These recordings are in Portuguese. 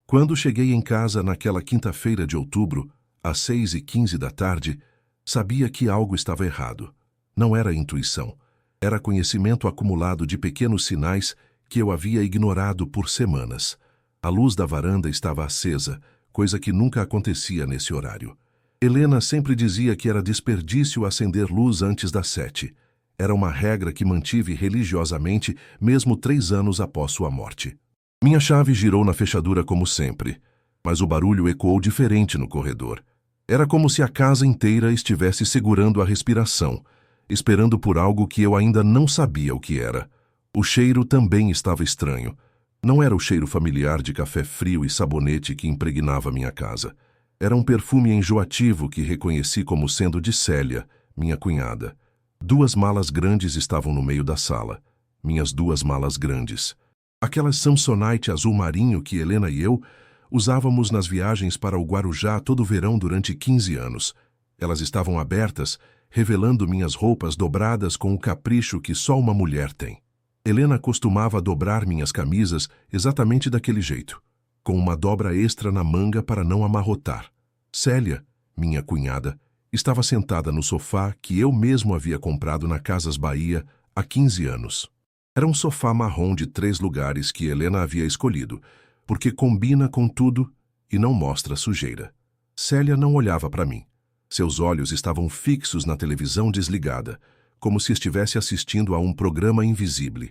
Quando cheguei em casa naquela quinta-feira de outubro, às 6h15 da tarde, sabia que algo estava errado. Não era intuição. Era conhecimento acumulado de pequenos sinais que eu havia ignorado por semanas. A luz da varanda estava acesa, coisa que nunca acontecia nesse horário. Helena sempre dizia que era desperdício acender luz antes das 7. Era uma regra que mantive religiosamente, mesmo 3 anos após sua morte. Minha chave girou na fechadura como sempre, mas o barulho ecoou diferente no corredor. Era como se a casa inteira estivesse segurando a respiração, esperando por algo que eu ainda não sabia o que era. O cheiro também estava estranho. Não era o cheiro familiar de café frio e sabonete que impregnava minha casa. Era um perfume enjoativo que reconheci como sendo de Célia, minha cunhada. 2 malas grandes estavam no meio da sala. Minhas 2 malas grandes. Aquelas Samsonite azul marinho que Helena e eu usávamos nas viagens para o Guarujá todo verão durante 15 anos. Elas estavam abertas, revelando minhas roupas dobradas com o capricho que só uma mulher tem. Helena costumava dobrar minhas camisas exatamente daquele jeito, com uma dobra extra na manga para não amarrotar. Célia, minha cunhada, estava sentada no sofá que eu mesmo havia comprado na Casas Bahia há 15 anos. Era um sofá marrom de 3 lugares que Helena havia escolhido, porque combina com tudo e não mostra sujeira. Célia não olhava para mim. Seus olhos estavam fixos na televisão desligada, como se estivesse assistindo a um programa invisível.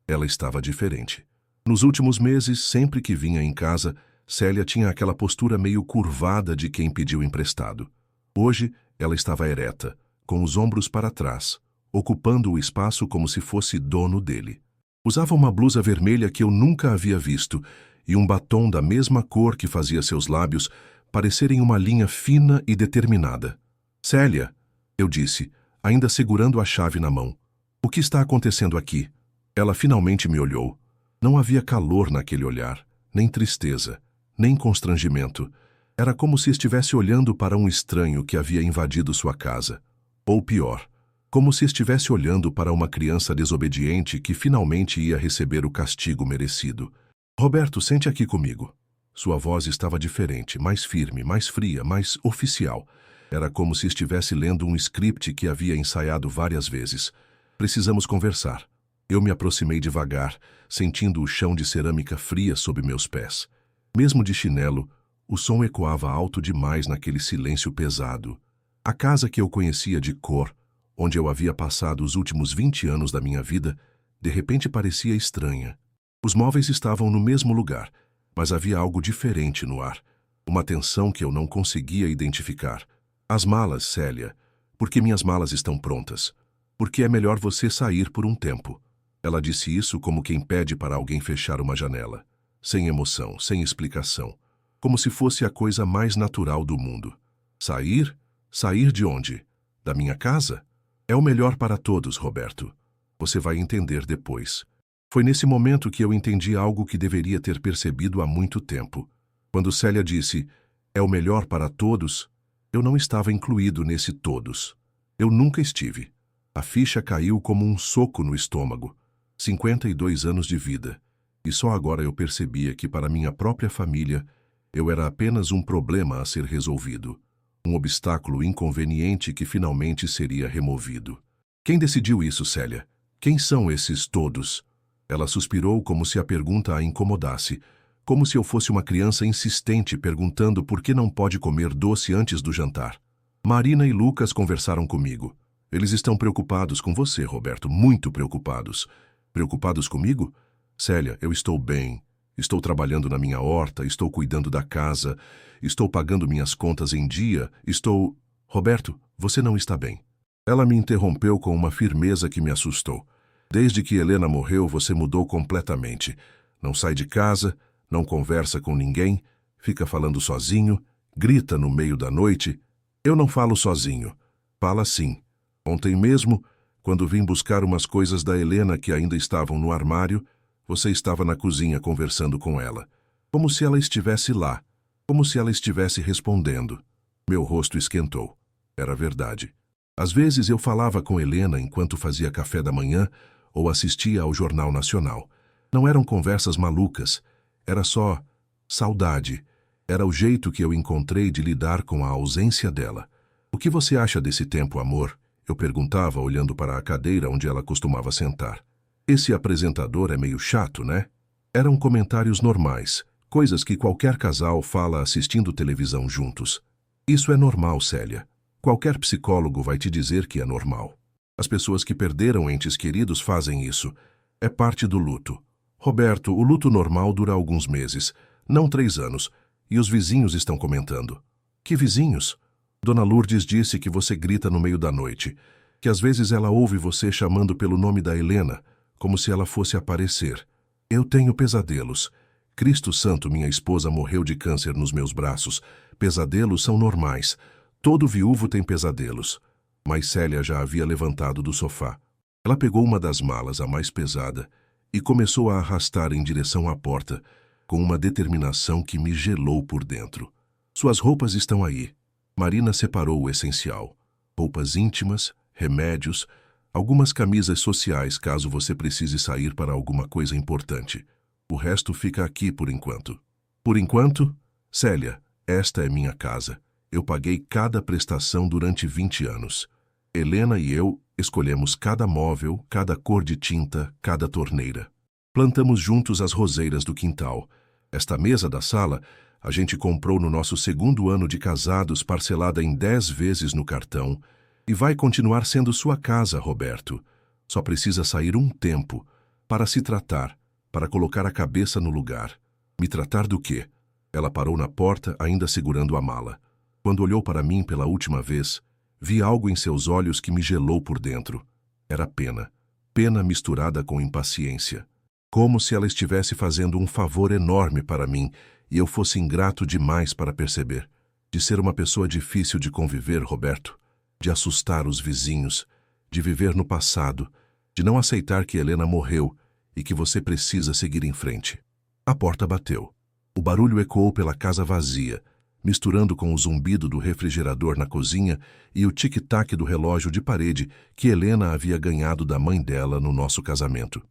Ela estava diferente. Nos últimos meses, sempre que vinha em casa, Célia tinha aquela postura meio curvada de quem pediu emprestado. Hoje, ela estava ereta, com os ombros para trás, ocupando o espaço como se fosse dono dele. Usava uma blusa vermelha que eu nunca havia visto e um batom da mesma cor que fazia seus lábios parecerem uma linha fina e determinada. Célia, eu disse, ainda segurando a chave na mão. O que está acontecendo aqui? Ela finalmente me olhou. Não havia calor naquele olhar, nem tristeza, nem constrangimento. Era como se estivesse olhando para um estranho que havia invadido sua casa. Ou pior, como se estivesse olhando para uma criança desobediente que finalmente ia receber o castigo merecido. Roberto, sente aqui comigo. Sua voz estava diferente, mais firme, mais fria, mais oficial. Era como se estivesse lendo um script que havia ensaiado várias vezes. Precisamos conversar. Eu me aproximei devagar, sentindo o chão de cerâmica fria sob meus pés. Mesmo de chinelo, o som ecoava alto demais naquele silêncio pesado. A casa que eu conhecia de cor, onde eu havia passado os últimos 20 anos da minha vida, de repente parecia estranha. Os móveis estavam no mesmo lugar, mas havia algo diferente no ar. Uma tensão que eu não conseguia identificar. As malas, Célia. Por que minhas malas estão prontas? Porque é melhor você sair por um tempo. Ela disse isso como quem pede para alguém fechar uma janela. Sem emoção, sem explicação. Como se fosse a coisa mais natural do mundo. Sair? Sair de onde? Da minha casa? É o melhor para todos, Roberto. Você vai entender depois. Foi nesse momento que eu entendi algo que deveria ter percebido há muito tempo. Quando Célia disse, é o melhor para todos, eu não estava incluído nesse todos. Eu nunca estive. A ficha caiu como um soco no estômago. 52 anos de vida. E só agora eu percebia que para minha própria família, eu era apenas um problema a ser resolvido. Um obstáculo inconveniente que finalmente seria removido. Quem decidiu isso, Célia? Quem são esses todos? Ela suspirou como se a pergunta a incomodasse, como se eu fosse uma criança insistente perguntando por que não pode comer doce antes do jantar. Marina e Lucas conversaram comigo. Eles estão preocupados com você, Roberto, muito preocupados. Preocupados comigo? Célia, eu estou bem. Estou trabalhando na minha horta, estou cuidando da casa, estou pagando minhas contas em dia, estou... Roberto, você não está bem. Ela me interrompeu com uma firmeza que me assustou. Desde que Helena morreu, você mudou completamente. Não sai de casa, não conversa com ninguém, fica falando sozinho, grita no meio da noite. Eu não falo sozinho. Fala sim. Ontem mesmo, quando vim buscar umas coisas da Helena que ainda estavam no armário, você estava na cozinha conversando com ela. Como se ela estivesse lá. Como se ela estivesse respondendo. Meu rosto esquentou. Era verdade. Às vezes eu falava com Helena enquanto fazia café da manhã ou assistia ao Jornal Nacional. Não eram conversas malucas. Era só, Saudade. Era o jeito que eu encontrei de lidar com a ausência dela. O que você acha desse tempo, amor? Eu perguntava, olhando para a cadeira onde ela costumava sentar. Esse apresentador é meio chato, né? Eram comentários normais, coisas que qualquer casal fala assistindo televisão juntos. Isso é normal, Célia. Qualquer psicólogo vai te dizer que é normal. As pessoas que perderam entes queridos fazem isso. É parte do luto. Roberto, o luto normal dura alguns meses, não 3 anos, e os vizinhos estão comentando. Que vizinhos? Dona Lourdes disse que você grita no meio da noite, que às vezes ela ouve você chamando pelo nome da Helena, como se ela fosse aparecer. Eu tenho pesadelos. Cristo Santo, minha esposa morreu de câncer nos meus braços. Pesadelos são normais. Todo viúvo tem pesadelos. Mas Célia já havia levantado do sofá. Ela pegou uma das malas, a mais pesada, e começou a arrastar em direção à porta, com uma determinação que me gelou por dentro. Suas roupas estão aí. Marina separou o essencial. Roupas íntimas, remédios, algumas camisas sociais caso você precise sair para alguma coisa importante. O resto fica aqui por enquanto. Por enquanto? Célia, esta é minha casa. Eu paguei cada prestação durante 20 anos. Helena e eu escolhemos cada móvel, cada cor de tinta, cada torneira. Plantamos juntos as roseiras do quintal. Esta mesa da sala a gente comprou no nosso 2º ano de casados, parcelada em 10 vezes no cartão, e vai continuar sendo sua casa, Roberto. Só precisa sair um tempo para se tratar, para colocar a cabeça no lugar. Me tratar do quê? Ela parou na porta, ainda segurando a mala. Quando olhou para mim pela última vez, vi algo em seus olhos que me gelou por dentro. Era pena. Pena misturada com impaciência. Como se ela estivesse fazendo um favor enorme para mim e eu fosse ingrato demais para perceber. De ser uma pessoa difícil de conviver, Roberto. De assustar os vizinhos. De viver no passado. De não aceitar que Helena morreu e que você precisa seguir em frente. A porta bateu. O barulho ecoou pela casa vazia, misturando com o zumbido do refrigerador na cozinha e o tic-tac do relógio de parede que Helena havia ganhado da mãe dela no nosso casamento.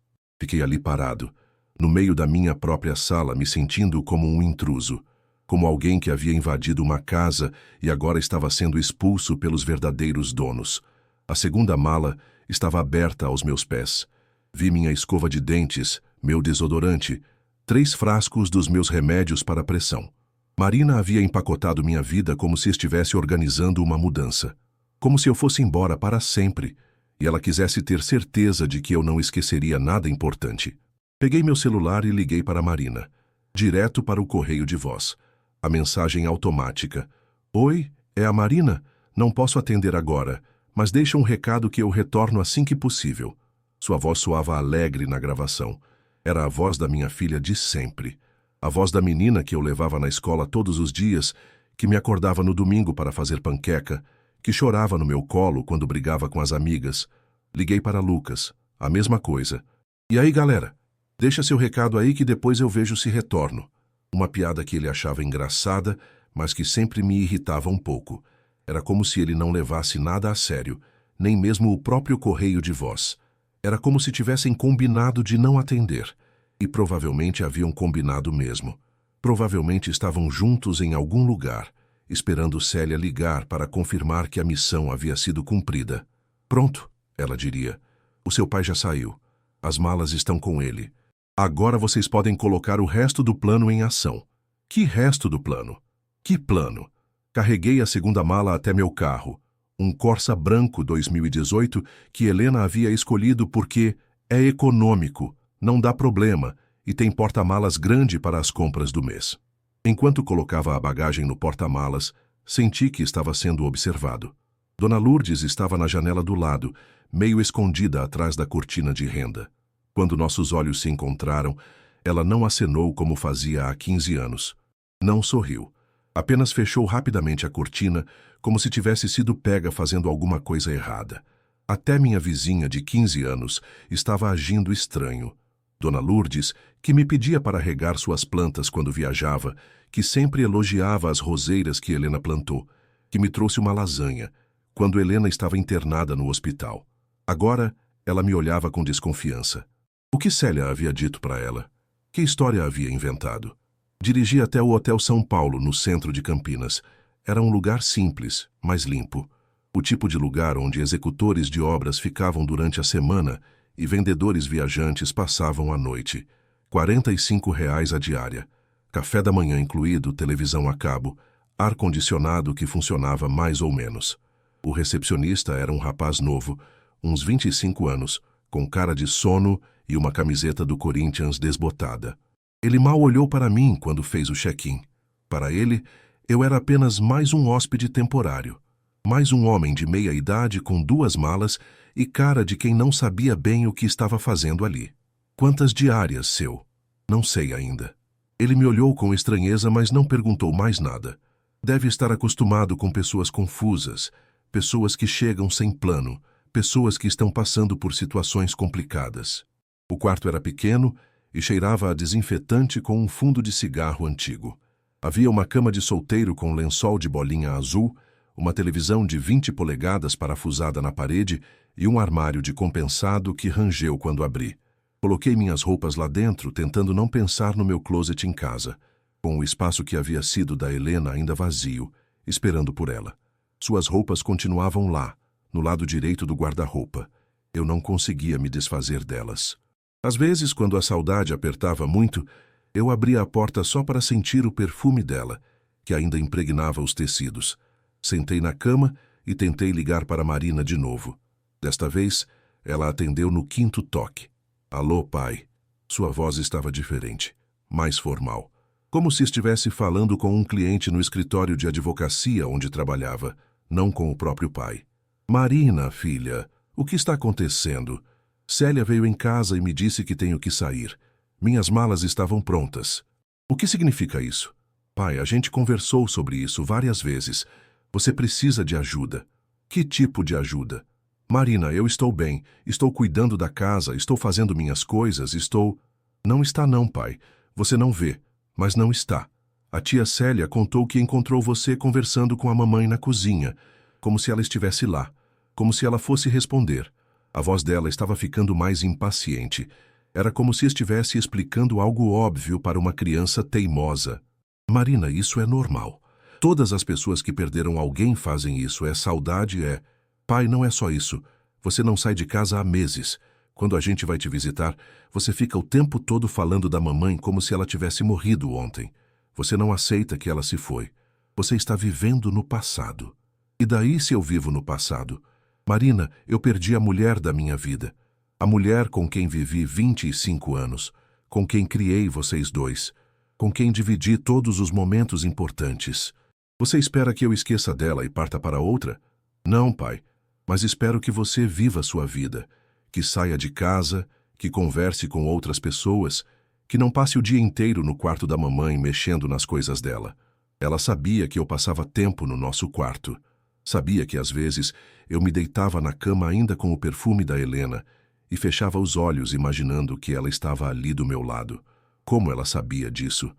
Fiquei ali parado, no meio da minha própria sala, me sentindo como um intruso, como alguém que havia invadido uma casa e agora estava sendo expulso pelos verdadeiros donos. A 2ª mala estava aberta aos meus pés. Vi minha escova de dentes, meu desodorante, 3 frascos dos meus remédios para pressão. Marina havia empacotado minha vida como se estivesse organizando uma mudança. Como se eu fosse embora para sempre, e ela quisesse ter certeza de que eu não esqueceria nada importante. Peguei meu celular e liguei para Marina, direto para o correio de voz. A mensagem automática. Oi, é a Marina? Não posso atender agora, mas deixa um recado que eu retorno assim que possível. Sua voz soava alegre na gravação. Era a voz da minha filha de sempre. A voz da menina que eu levava na escola todos os dias, que me acordava no domingo para fazer panqueca, que chorava no meu colo quando brigava com as amigas. Liguei para Lucas. A mesma coisa. E aí, galera? Deixa seu recado aí que depois eu vejo se retorno. Uma piada que ele achava engraçada, mas que sempre me irritava um pouco. Era como se ele não levasse nada a sério, nem mesmo o próprio correio de voz. Era como se tivessem combinado de não atender. E provavelmente haviam combinado mesmo. Provavelmente estavam juntos em algum lugar, esperando Célia ligar para confirmar que a missão havia sido cumprida. Pronto, ela diria. O seu pai já saiu. As malas estão com ele. Agora vocês podem colocar o resto do plano em ação. Que resto do plano? Que plano? Carreguei a 2ª mala até meu carro. Um Corsa branco 2018 que Helena havia escolhido porque é econômico, não dá problema e tem porta-malas grande para as compras do mês. Enquanto colocava a bagagem no porta-malas, senti que estava sendo observado. Dona Lourdes estava na janela do lado, meio escondida atrás da cortina de renda. Quando nossos olhos se encontraram, ela não acenou como fazia há 15 anos. Não sorriu. Apenas fechou rapidamente a cortina, como se tivesse sido pega fazendo alguma coisa errada. Até minha vizinha de 15 anos estava agindo estranho. Dona Lourdes, que me pedia para regar suas plantas quando viajava, que sempre elogiava as roseiras que Helena plantou, que me trouxe uma lasanha, quando Helena estava internada no hospital. Agora, ela me olhava com desconfiança. O que Célia havia dito para ela? Que história havia inventado? Dirigi até o Hotel São Paulo, no centro de Campinas. Era um lugar simples, mas limpo. O tipo de lugar onde executores de obras ficavam durante a semana e vendedores viajantes passavam a noite. R$ 45 a diária. Café da manhã incluído, televisão a cabo, ar-condicionado que funcionava mais ou menos. O recepcionista era um rapaz novo, uns 25 anos, com cara de sono e uma camiseta do Corinthians desbotada. Ele mal olhou para mim quando fez o check-in. Para ele, eu era apenas mais um hóspede temporário. Mais um homem de meia idade com 2 malas e cara de quem não sabia bem o que estava fazendo ali. Quantas diárias, seu? Não sei ainda. Ele me olhou com estranheza, mas não perguntou mais nada. Deve estar acostumado com pessoas confusas, pessoas que chegam sem plano, pessoas que estão passando por situações complicadas. O quarto era pequeno e cheirava a desinfetante com um fundo de cigarro antigo. Havia uma cama de solteiro com lençol de bolinha azul, uma televisão de 20 polegadas parafusada na parede e um armário de compensado que rangeu quando abri. Coloquei minhas roupas lá dentro, tentando não pensar no meu closet em casa, com o espaço que havia sido da Helena ainda vazio, esperando por ela. Suas roupas continuavam lá, no lado direito do guarda-roupa. Eu não conseguia me desfazer delas. Às vezes, quando a saudade apertava muito, eu abria a porta só para sentir o perfume dela, que ainda impregnava os tecidos. Sentei na cama e tentei ligar para Marina de novo. Desta vez, ela atendeu no 5º toque. Alô, pai. Sua voz estava diferente, mais formal. Como se estivesse falando com um cliente no escritório de advocacia onde trabalhava, não com o próprio pai. Marina, filha, o que está acontecendo? Célia veio em casa e me disse que tenho que sair. Minhas malas estavam prontas. O que significa isso? Pai, a gente conversou sobre isso várias vezes. Você precisa de ajuda. Que tipo de ajuda? Marina, eu estou bem. Estou cuidando da casa, estou fazendo minhas coisas, estou... Não está não, pai. Você não vê, mas não está. A tia Célia contou que encontrou você conversando com a mamãe na cozinha, como se ela estivesse lá, como se ela fosse responder. A voz dela estava ficando mais impaciente. Era como se estivesse explicando algo óbvio para uma criança teimosa. Marina, isso é normal. Todas as pessoas que perderam alguém fazem isso. É saudade, é... Pai, não é só isso. Você não sai de casa há meses. Quando a gente vai te visitar, você fica o tempo todo falando da mamãe como se ela tivesse morrido ontem. Você não aceita que ela se foi. Você está vivendo no passado. E daí se eu vivo no passado? Marina, eu perdi a mulher da minha vida. A mulher com quem vivi 25 anos. Com quem criei vocês dois. Com quem dividi todos os momentos importantes. Você espera que eu esqueça dela e parta para outra? Não, pai. Mas espero que você viva sua vida, que saia de casa, que converse com outras pessoas, que não passe o dia inteiro no quarto da mamãe mexendo nas coisas dela. Ela sabia que eu passava tempo no nosso quarto. Sabia que às vezes eu me deitava na cama ainda com o perfume da Helena e fechava os olhos imaginando que ela estava ali do meu lado. Como ela sabia disso?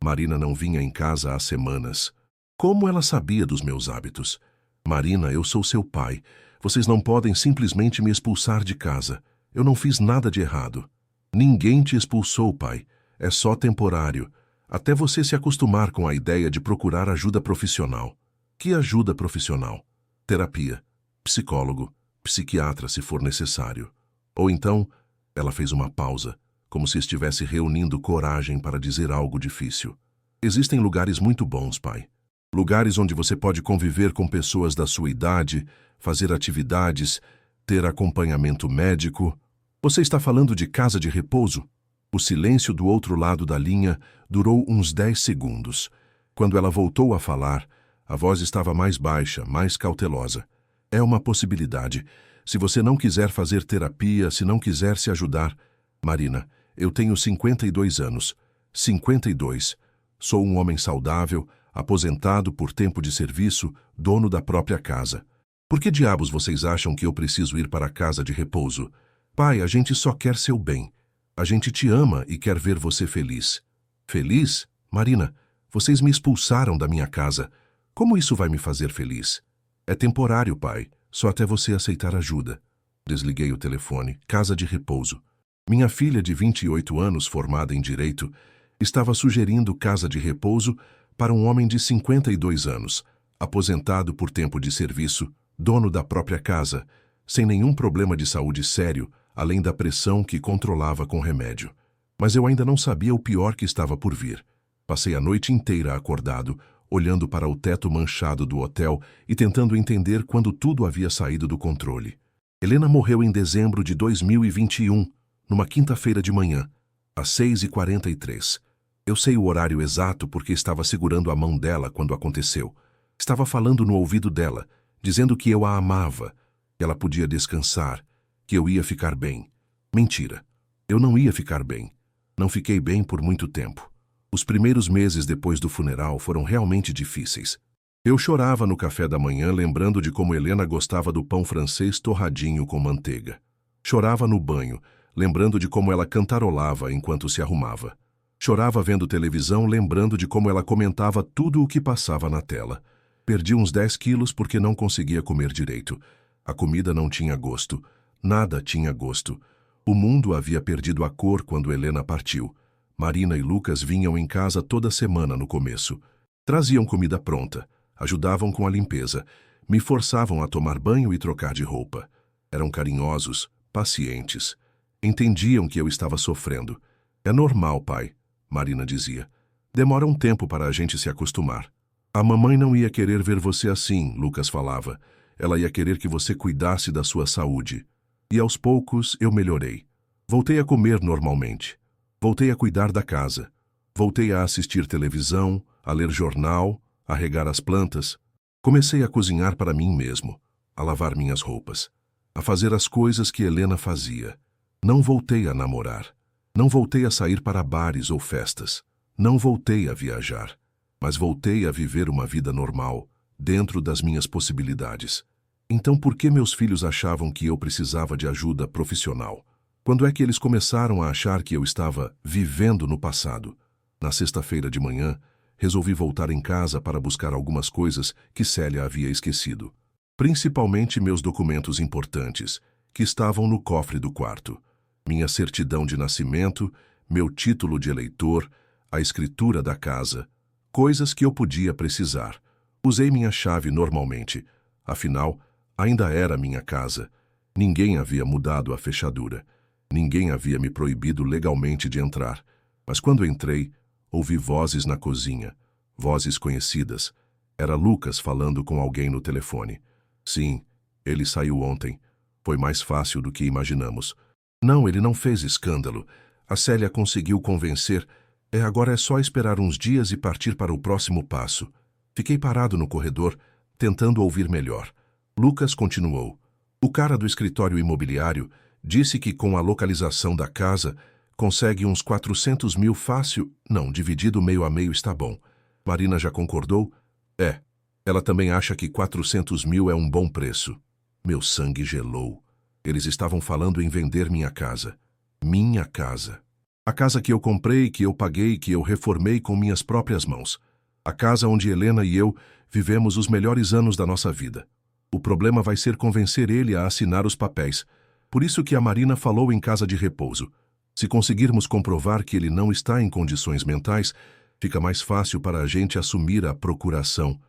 Marina não vinha em casa há semanas. Como ela sabia dos meus hábitos? Marina, eu sou seu pai. Vocês não podem simplesmente me expulsar de casa. Eu não fiz nada de errado. Ninguém te expulsou, pai. É só temporário. Até você se acostumar com a ideia de procurar ajuda profissional. Que ajuda profissional? Terapia, psicólogo, psiquiatra se for necessário. Ou então, ela fez uma pausa, como se estivesse reunindo coragem para dizer algo difícil. Existem lugares muito bons, pai. Lugares onde você pode conviver com pessoas da sua idade, fazer atividades, ter acompanhamento médico. Você está falando de casa de repouso? O silêncio do outro lado da linha durou uns 10 segundos. Quando ela voltou a falar, a voz estava mais baixa, mais cautelosa. É uma possibilidade. Se você não quiser fazer terapia, se não quiser se ajudar... Marina, eu tenho 52 anos. 52. Sou um homem saudável, aposentado por tempo de serviço, dono da própria casa. Por que diabos vocês acham que eu preciso ir para a casa de repouso? Pai, a gente só quer seu bem. A gente te ama e quer ver você feliz. Feliz? Marina, vocês me expulsaram da minha casa. Como isso vai me fazer feliz? É temporário, pai. Só até você aceitar ajuda. Desliguei o telefone. Casa de repouso. Minha filha de 28 anos, formada em Direito, Estava sugerindo casa de repouso para um homem de 52 anos, aposentado por tempo de serviço, dono da própria casa, sem nenhum problema de saúde sério, além da pressão que controlava com remédio. Mas eu ainda não sabia o pior que estava por vir. Passei a noite inteira acordado, olhando para o teto manchado do hotel e tentando entender quando tudo havia saído do controle. Helena morreu em dezembro de 2021, numa quinta-feira de manhã, às 6h43. Eu sei o horário exato porque estava segurando a mão dela quando aconteceu. Estava falando no ouvido dela, dizendo que eu a amava, que ela podia descansar, que eu ia ficar bem. Mentira. Eu não ia ficar bem. Não fiquei bem por muito tempo. Os primeiros meses depois do funeral foram realmente difíceis. Eu chorava no café da manhã lembrando de como Helena gostava do pão francês torradinho com manteiga. Chorava no banho, lembrando de como ela cantarolava enquanto se arrumava. Chorava vendo televisão, lembrando de como ela comentava tudo o que passava na tela. Perdi uns 10 quilos porque não conseguia comer direito. A comida não tinha gosto. Nada tinha gosto. O mundo havia perdido a cor quando Helena partiu. Marina e Lucas vinham em casa toda semana no começo. Traziam comida pronta, ajudavam com a limpeza, me forçavam a tomar banho e trocar de roupa. Eram carinhosos, pacientes. Entendiam que eu estava sofrendo. É normal, pai, Marina dizia. Demora um tempo para a gente se acostumar. A mamãe não ia querer ver você assim, Lucas falava. Ela ia querer que você cuidasse da sua saúde. E aos poucos eu melhorei. Voltei a comer normalmente. Voltei a cuidar da casa. Voltei a assistir televisão, a ler jornal, a regar as plantas. Comecei a cozinhar para mim mesmo, a lavar minhas roupas, a fazer as coisas que Helena fazia. Não voltei a namorar. Não voltei a sair para bares ou festas. Não voltei a viajar. Mas voltei a viver uma vida normal, dentro das minhas possibilidades. Então por que meus filhos achavam que eu precisava de ajuda profissional? Quando é que eles começaram a achar que eu estava vivendo no passado? Na sexta-feira de manhã, resolvi voltar em casa para buscar algumas coisas que Célia havia esquecido. Principalmente meus documentos importantes, que estavam no cofre do quarto. Minha certidão de nascimento, meu título de eleitor, a escritura da casa. Coisas que eu podia precisar. Usei minha chave normalmente. Afinal, ainda era minha casa. Ninguém havia mudado a fechadura. Ninguém havia me proibido legalmente de entrar. Mas quando entrei, ouvi vozes na cozinha. Vozes conhecidas. Era Lucas falando com alguém no telefone. Sim, ele saiu ontem. Foi mais fácil do que imaginamos. Não, ele não fez escândalo. A Célia conseguiu convencer. Agora é só esperar uns dias e partir para o próximo passo. Fiquei parado no corredor, tentando ouvir melhor. Lucas continuou. O cara do escritório imobiliário disse que com a localização da casa, consegue uns 400 mil fácil. Não, dividido meio a meio está bom. Marina já concordou? Ela também acha que 400 mil é um bom preço. Meu sangue gelou. Eles estavam falando em vender minha casa. Minha casa. A casa que eu comprei, que eu paguei, que eu reformei com minhas próprias mãos. A casa onde Helena e eu vivemos os melhores anos da nossa vida. O problema vai ser convencer ele a assinar os papéis. Por isso que a Marina falou em casa de repouso. Se conseguirmos comprovar que ele não está em condições mentais, fica mais fácil para a gente assumir a procuração.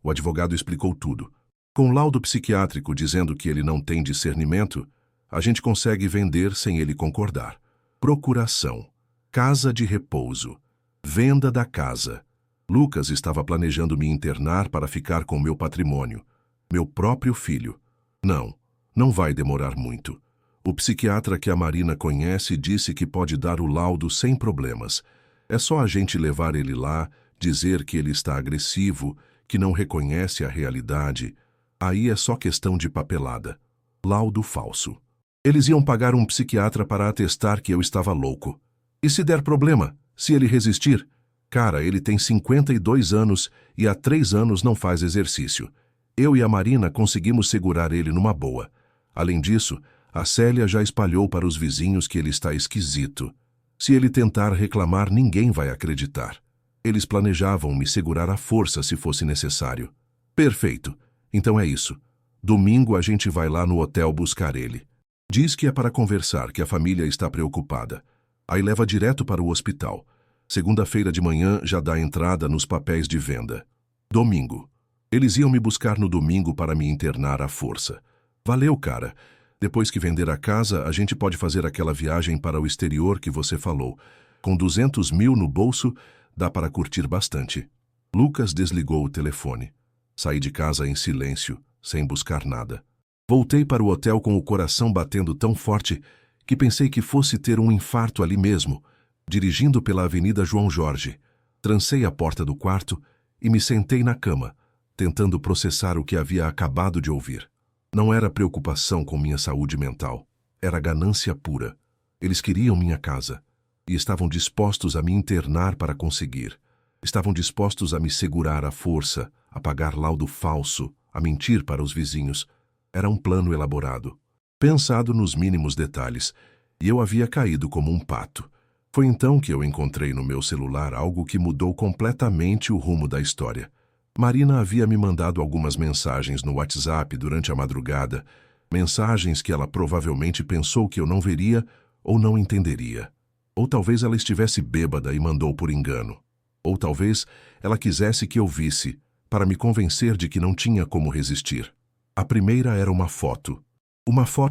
O advogado explicou tudo. Com laudo psiquiátrico dizendo que ele não tem discernimento, a gente consegue vender sem ele concordar. Procuração. Casa de repouso. Venda da casa. Lucas estava planejando me internar para ficar com meu patrimônio. Meu próprio filho. Não vai demorar muito. O psiquiatra que a Marina conhece disse que pode dar o laudo sem problemas. É só a gente levar ele lá, dizer que ele está agressivo, que não reconhece a realidade. Aí é só questão de papelada. Laudo falso. Eles iam pagar um psiquiatra para atestar que eu estava louco. E se der problema? Se ele resistir? Cara, ele tem 52 anos e há 3 anos não faz exercício. Eu e a Marina conseguimos segurar ele numa boa. Além disso, a Célia já espalhou para os vizinhos que ele está esquisito. Se ele tentar reclamar, ninguém vai acreditar. Eles planejavam me segurar à força se fosse necessário. Perfeito. Então é isso. Domingo a gente vai lá no hotel buscar ele. Diz que é para conversar, que a família está preocupada. Aí leva direto para o hospital. Segunda-feira de manhã já dá entrada nos papéis de venda. Domingo. Eles iam me buscar no domingo para me internar à força. Valeu, cara. Depois que vender a casa, a gente pode fazer aquela viagem para o exterior que você falou. Com 200 mil no bolso, dá para curtir bastante. Lucas desligou o telefone. Saí de casa em silêncio, sem buscar nada. Voltei para o hotel com o coração batendo tão forte que pensei que fosse ter um infarto ali mesmo, dirigindo pela Avenida João Jorge. Trancei a porta do quarto e me sentei na cama, tentando processar o que havia acabado de ouvir. Não era preocupação com minha saúde mental, era ganância pura. Eles queriam minha casa e estavam dispostos a me internar para conseguir. Estavam dispostos a me segurar à força, a pagar laudo falso, a mentir para os vizinhos. Era um plano elaborado, pensado nos mínimos detalhes, e eu havia caído como um pato. Foi então que eu encontrei no meu celular algo que mudou completamente o rumo da história. Marina havia me mandado algumas mensagens no WhatsApp durante a madrugada, mensagens que ela provavelmente pensou que eu não veria ou não entenderia. Ou talvez ela estivesse bêbada e mandou por engano. Ou talvez ela quisesse que eu visse, para me convencer de que não tinha como resistir. A primeira era uma foto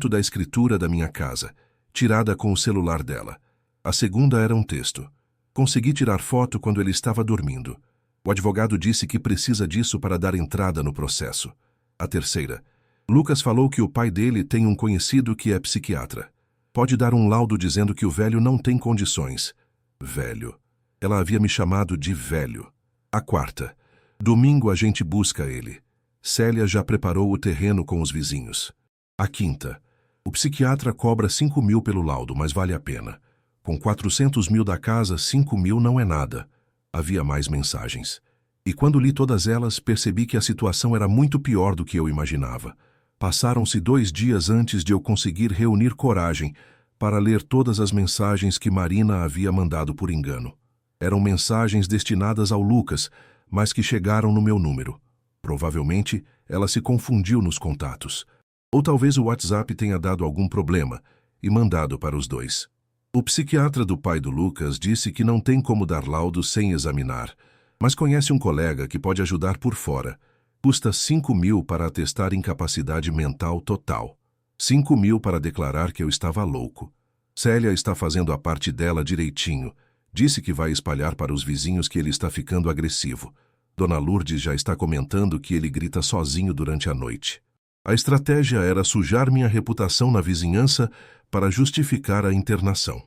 da escritura da minha casa, tirada com o celular dela. A segunda era um texto. Consegui tirar foto quando ele estava dormindo. O advogado disse que precisa disso para dar entrada no processo. A terceira. Lucas falou que o pai dele tem um conhecido que é psiquiatra. Pode dar um laudo dizendo que o velho não tem condições. Velho. Ela havia me chamado de velho. A quarta. Domingo a gente busca ele. Célia já preparou o terreno com os vizinhos. A quinta. O psiquiatra cobra 5 mil pelo laudo, mas vale a pena. Com 400 mil da casa, 5 mil não é nada. Havia mais mensagens. E quando li todas elas, percebi que a situação era muito pior do que eu imaginava. Passaram-se 2 dias antes de eu conseguir reunir coragem para ler todas as mensagens que Marina havia mandado por engano. Eram mensagens destinadas ao Lucas, mas que chegaram no meu número. Provavelmente, ela se confundiu nos contatos. Ou talvez o WhatsApp tenha dado algum problema e mandado para os dois. O psiquiatra do pai do Lucas disse que não tem como dar laudo sem examinar, mas conhece um colega que pode ajudar por fora. Custa 5 mil para atestar incapacidade mental total. 5 mil para declarar que eu estava louco. Célia está fazendo a parte dela direitinho. Disse que vai espalhar para os vizinhos que ele está ficando agressivo. Dona Lourdes já está comentando que ele grita sozinho durante a noite. A estratégia era sujar minha reputação na vizinhança para justificar a internação.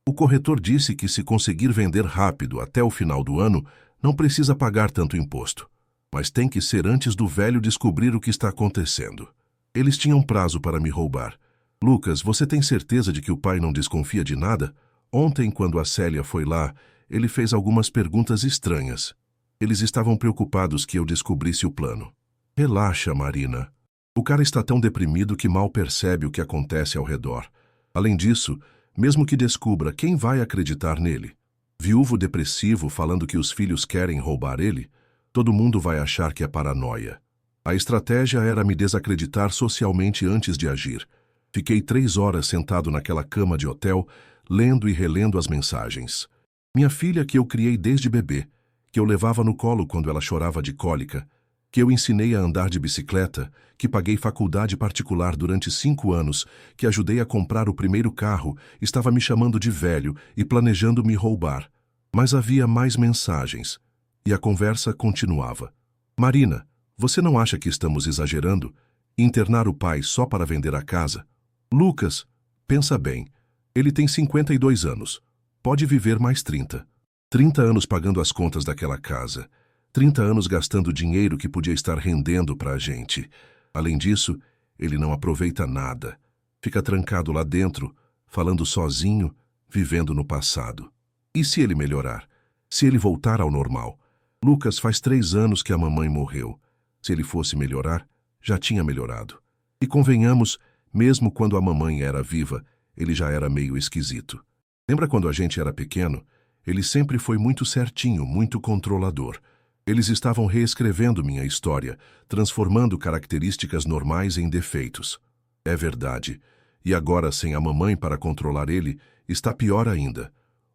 O corretor disse que se conseguir vender rápido até o final do ano, não precisa pagar tanto imposto. Mas tem que ser antes do velho descobrir o que está acontecendo. Eles tinham prazo para me roubar. Lucas, você tem certeza de que o pai não desconfia de nada? Ontem, quando a Célia foi lá, ele fez algumas perguntas estranhas. Eles estavam preocupados que eu descobrisse o plano. Relaxa, Marina. O cara está tão deprimido que mal percebe o que acontece ao redor. Além disso, mesmo que descubra, quem vai acreditar nele? Viúvo depressivo falando que os filhos querem roubar ele? Todo mundo vai achar que é paranoia. A estratégia era me desacreditar socialmente antes de agir. Fiquei 3 horas sentado naquela cama de hotel, lendo e relendo as mensagens. Minha filha que eu criei desde bebê, que eu levava no colo quando ela chorava de cólica, que eu ensinei a andar de bicicleta, que paguei faculdade particular durante 5 anos, que ajudei a comprar o primeiro carro, estava me chamando de velho e planejando me roubar. Mas havia mais mensagens. E a conversa continuava. Marina, você não acha que estamos exagerando? Internar o pai só para vender a casa? Lucas, pensa bem. Ele tem 52 anos. Pode viver mais 30. 30 anos pagando as contas daquela casa. 30 anos gastando dinheiro que podia estar rendendo para a gente. Além disso, ele não aproveita nada. Fica trancado lá dentro, falando sozinho, vivendo no passado. E se ele melhorar? Se ele voltar ao normal? Lucas, faz 3 anos que a mamãe morreu. Se ele fosse melhorar, já tinha melhorado. E convenhamos, mesmo quando a mamãe era viva, ele já era meio esquisito. Lembra quando a gente era pequeno? Ele sempre foi muito certinho, muito controlador. Eles estavam reescrevendo minha história, transformando características normais em defeitos. É verdade. E agora, sem a mamãe para controlar ele, está pior ainda.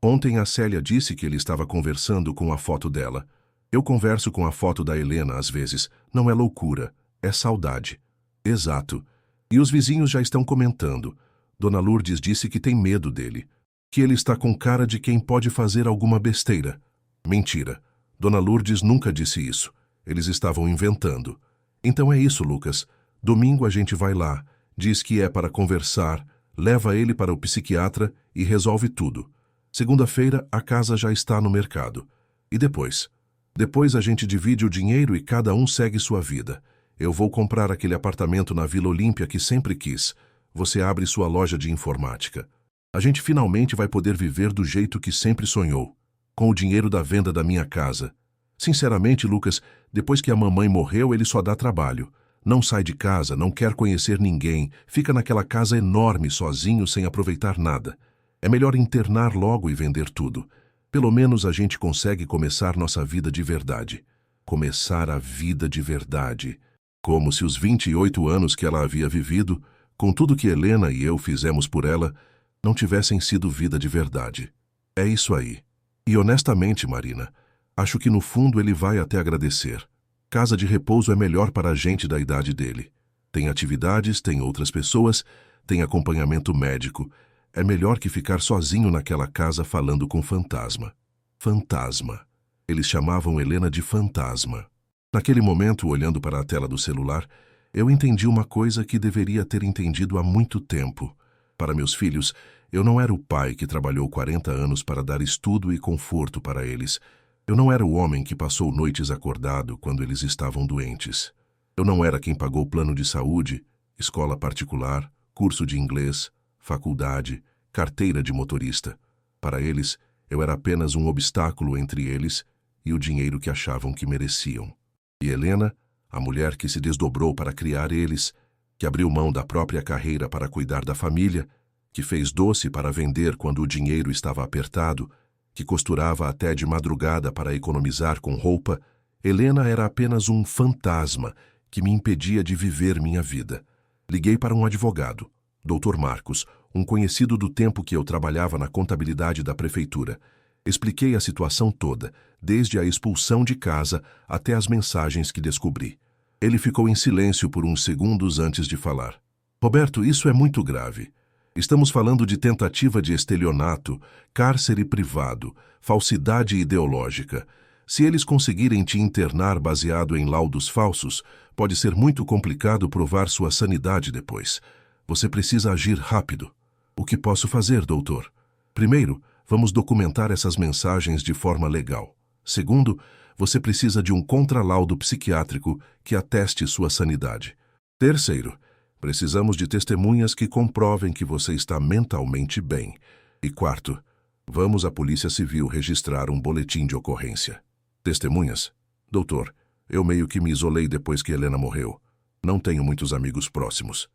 Ontem a Célia disse que ele estava conversando com a foto dela. Eu converso com a foto da Helena às vezes. Não é loucura, é saudade. Exato. E os vizinhos já estão comentando. Dona Lourdes disse que tem medo dele. Que ele está com cara de quem pode fazer alguma besteira. Mentira. Dona Lourdes nunca disse isso. Eles estavam inventando. Então é isso, Lucas. Domingo a gente vai lá, diz que é para conversar, leva ele para o psiquiatra e resolve tudo. Segunda-feira a casa já está no mercado. E depois? Depois a gente divide o dinheiro e cada um segue sua vida. Eu vou comprar aquele apartamento na Vila Olímpia que sempre quis. Você abre sua loja de informática. A gente finalmente vai poder viver do jeito que sempre sonhou, com o dinheiro da venda da minha casa. Sinceramente, Lucas, depois que a mamãe morreu, ele só dá trabalho. Não sai de casa, não quer conhecer ninguém, fica naquela casa enorme sozinho sem aproveitar nada. É melhor internar logo e vender tudo. Pelo menos a gente consegue começar nossa vida de verdade. Começar a vida de verdade. Como se os 28 anos que ela havia vivido, com tudo que Helena e eu fizemos por ela, não tivessem sido vida de verdade. É isso aí. E honestamente, Marina, acho que no fundo ele vai até agradecer. Casa de repouso é melhor para a gente da idade dele. Tem atividades, tem outras pessoas, tem acompanhamento médico. É melhor que ficar sozinho naquela casa falando com fantasma. Fantasma. Eles chamavam Helena de fantasma. Naquele momento, olhando para a tela do celular, eu entendi uma coisa que deveria ter entendido há muito tempo. Para meus filhos, eu não era o pai que trabalhou 40 anos para dar estudo e conforto para eles. Eu não era o homem que passou noites acordado quando eles estavam doentes. Eu não era quem pagou plano de saúde, escola particular, curso de inglês, faculdade, carteira de motorista. Para eles, eu era apenas um obstáculo entre eles e o dinheiro que achavam que mereciam. E Helena, a mulher que se desdobrou para criar eles, que abriu mão da própria carreira para cuidar da família, que fez doce para vender quando o dinheiro estava apertado, que costurava até de madrugada para economizar com roupa, Helena era apenas um fantasma que me impedia de viver minha vida. Liguei para um advogado, Dr. Marcos, um conhecido do tempo que eu trabalhava na contabilidade da prefeitura. Expliquei a situação toda, desde a expulsão de casa até as mensagens que descobri. Ele ficou em silêncio por uns segundos antes de falar. Roberto, isso é muito grave. Estamos falando de tentativa de estelionato, cárcere privado, falsidade ideológica. Se eles conseguirem te internar baseado em laudos falsos, pode ser muito complicado provar sua sanidade depois. Você precisa agir rápido. O que posso fazer, doutor? Primeiro, vamos documentar essas mensagens de forma legal. Segundo, você precisa de um contralaudo psiquiátrico que ateste sua sanidade. Terceiro, precisamos de testemunhas que comprovem que você está mentalmente bem. E quarto, vamos à Polícia Civil registrar um boletim de ocorrência. Testemunhas? Doutor, eu meio que me isolei depois que Helena morreu. Não tenho muitos amigos próximos.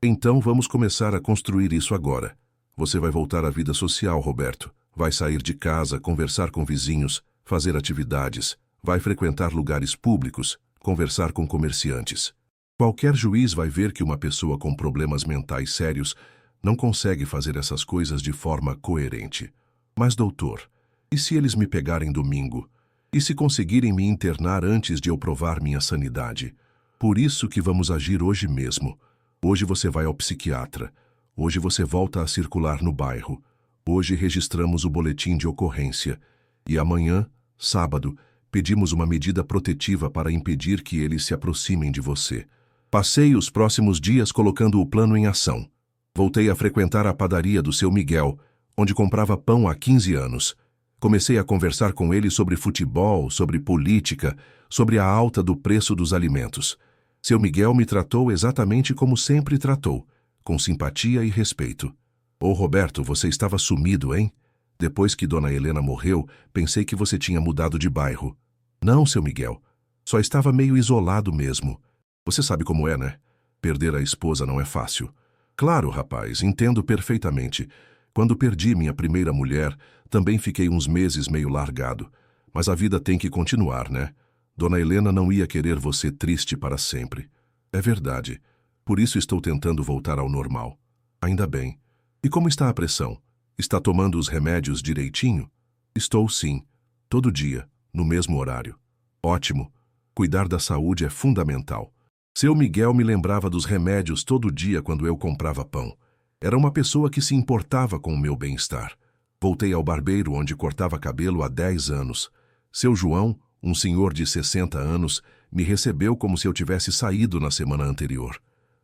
Então vamos começar a construir isso agora. Você vai voltar à vida social, Roberto. Vai sair de casa, conversar com vizinhos, fazer atividades, vai frequentar lugares públicos, conversar com comerciantes. Qualquer juiz vai ver que uma pessoa com problemas mentais sérios não consegue fazer essas coisas de forma coerente. Mas, doutor, e se eles me pegarem domingo? E se conseguirem me internar antes de eu provar minha sanidade? Por isso que vamos agir hoje mesmo. Hoje você vai ao psiquiatra. Hoje você volta a circular no bairro. Hoje registramos o boletim de ocorrência. E amanhã, sábado, pedimos uma medida protetiva para impedir que eles se aproximem de você. Passei os próximos dias colocando o plano em ação. Voltei a frequentar a padaria do seu Miguel, onde comprava pão há 15 anos. Comecei a conversar com ele sobre futebol, sobre política, sobre a alta do preço dos alimentos. Seu Miguel me tratou exatamente como sempre tratou, com simpatia e respeito. Ô Roberto, você estava sumido, hein? Depois que Dona Helena morreu, pensei que você tinha mudado de bairro. Não, seu Miguel. Só estava meio isolado mesmo. Você sabe como é, né? Perder a esposa não é fácil. Claro, rapaz, entendo perfeitamente. Quando perdi minha primeira mulher, também fiquei uns meses meio largado. Mas a vida tem que continuar, né? Dona Helena não ia querer você triste para sempre. É verdade. Por isso estou tentando voltar ao normal. Ainda bem. E como está a pressão? Está tomando os remédios direitinho? Estou sim. Todo dia, no mesmo horário. Ótimo. Cuidar da saúde é fundamental. Seu Miguel me lembrava dos remédios todo dia quando eu comprava pão. Era uma pessoa que se importava com o meu bem-estar. Voltei ao barbeiro onde cortava cabelo há 10 anos. Seu João, um senhor de 60 anos, me recebeu como se eu tivesse saído na semana anterior.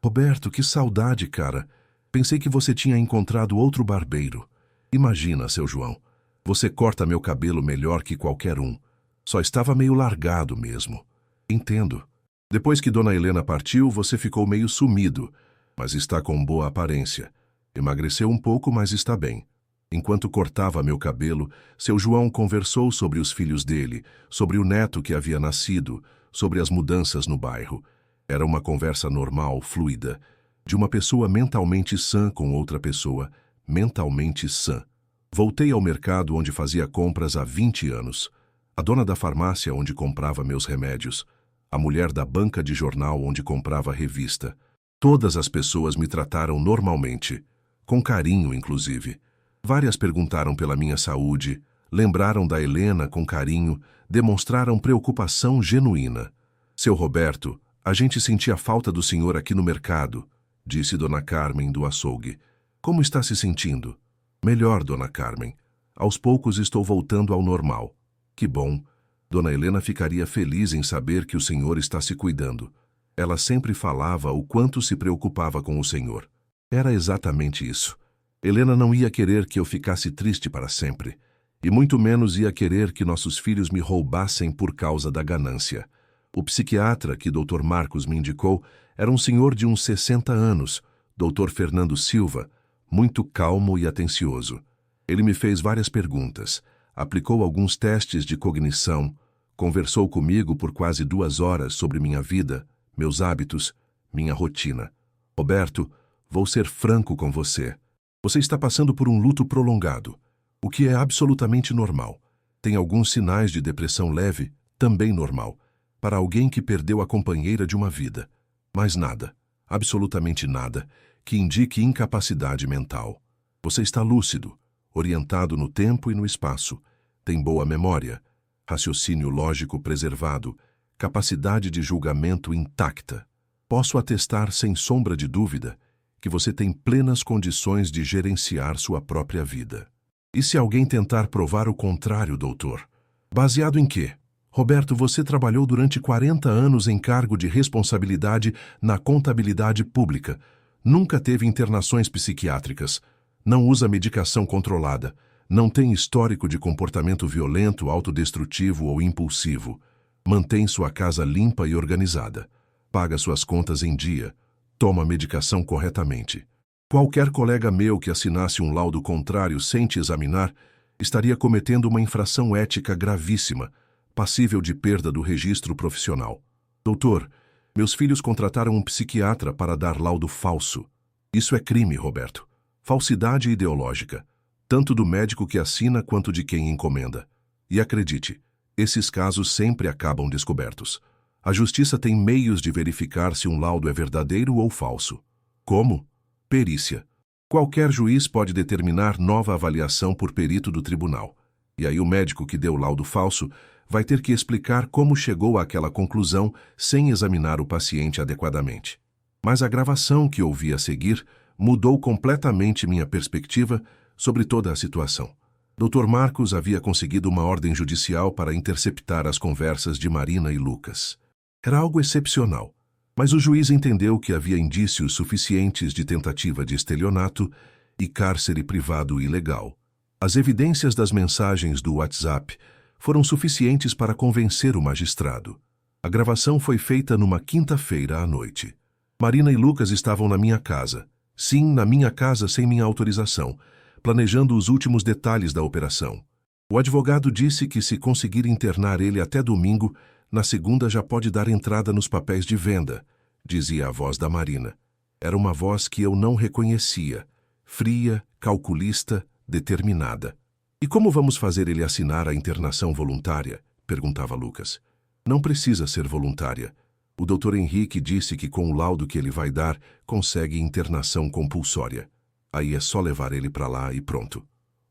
Roberto, que saudade, cara. Pensei que você tinha encontrado outro barbeiro. Imagina, seu João. Você corta meu cabelo melhor que qualquer um. Só estava meio largado mesmo. Entendo. Depois que Dona Helena partiu, você ficou meio sumido, mas está com boa aparência. Emagreceu um pouco, mas está bem. Enquanto cortava meu cabelo, seu João conversou sobre os filhos dele, sobre o neto que havia nascido, sobre as mudanças no bairro. Era uma conversa normal, fluida, de uma pessoa mentalmente sã com outra pessoa mentalmente sã. Voltei ao mercado onde fazia compras há 20 anos. A dona da farmácia onde comprava meus remédios. A mulher da banca de jornal onde comprava revista. Todas as pessoas me trataram normalmente, com carinho inclusive. Várias perguntaram pela minha saúde, lembraram da Helena com carinho, demonstraram preocupação genuína. Seu Roberto, a gente sentia falta do senhor aqui no mercado, disse Dona Carmen do açougue. Como está se sentindo? Melhor, Dona Carmen. Aos poucos estou voltando ao normal. Que bom. Dona Helena ficaria feliz em saber que o senhor está se cuidando. Ela sempre falava o quanto se preocupava com o senhor. Era exatamente isso. Helena não ia querer que eu ficasse triste para sempre. E muito menos ia querer que nossos filhos me roubassem por causa da ganância. O psiquiatra que Dr. Marcos me indicou era um senhor de uns 60 anos, Dr. Fernando Silva, muito calmo e atencioso. Ele me fez várias perguntas, aplicou alguns testes de cognição, conversou comigo por quase 2 horas sobre minha vida, meus hábitos, minha rotina. Roberto, vou ser franco com você. Você está passando por um luto prolongado, o que é absolutamente normal. Tem alguns sinais de depressão leve, também normal, para alguém que perdeu a companheira de uma vida. Mas nada, absolutamente nada, que indique incapacidade mental. Você está lúcido, orientado no tempo e no espaço, tem boa memória, raciocínio lógico preservado, capacidade de julgamento intacta. Posso atestar sem sombra de dúvida que você tem plenas condições de gerenciar sua própria vida. E se alguém tentar provar o contrário, doutor? Baseado em quê? Roberto, você trabalhou durante 40 anos em cargo de responsabilidade na contabilidade pública. Nunca teve internações psiquiátricas. Não usa medicação controlada. Não tem histórico de comportamento violento, autodestrutivo ou impulsivo. Mantém sua casa limpa e organizada. Paga suas contas em dia. Toma medicação corretamente. Qualquer colega meu que assinasse um laudo contrário sem te examinar estaria cometendo uma infração ética gravíssima, passível de perda do registro profissional. Doutor, meus filhos contrataram um psiquiatra para dar laudo falso. Isso é crime, Roberto. Falsidade ideológica, tanto do médico que assina quanto de quem encomenda. E acredite, esses casos sempre acabam descobertos. A justiça tem meios de verificar se um laudo é verdadeiro ou falso. Como? Perícia. Qualquer juiz pode determinar nova avaliação por perito do tribunal. E aí o médico que deu o laudo falso vai ter que explicar como chegou àquela conclusão sem examinar o paciente adequadamente. Mas a gravação que ouvi a seguir mudou completamente minha perspectiva sobre toda a situação. Dr. Marcos havia conseguido uma ordem judicial para interceptar as conversas de Marina e Lucas. Era algo excepcional, mas o juiz entendeu que havia indícios suficientes de tentativa de estelionato e cárcere privado ilegal. As evidências das mensagens do WhatsApp foram suficientes para convencer o magistrado. A gravação foi feita numa quinta-feira à noite. Marina e Lucas estavam na minha casa. Sim, na minha casa sem minha autorização, planejando os últimos detalhes da operação. O advogado disse que se conseguir internar ele até domingo, na segunda já pode dar entrada nos papéis de venda, dizia a voz da Marina. Era uma voz que eu não reconhecia, fria, calculista, determinada. E como vamos fazer ele assinar a internação voluntária? Perguntava Lucas. Não precisa ser voluntária. O Dr. Henrique disse que com o laudo que ele vai dar, consegue internação compulsória. Aí é só levar ele para lá e pronto.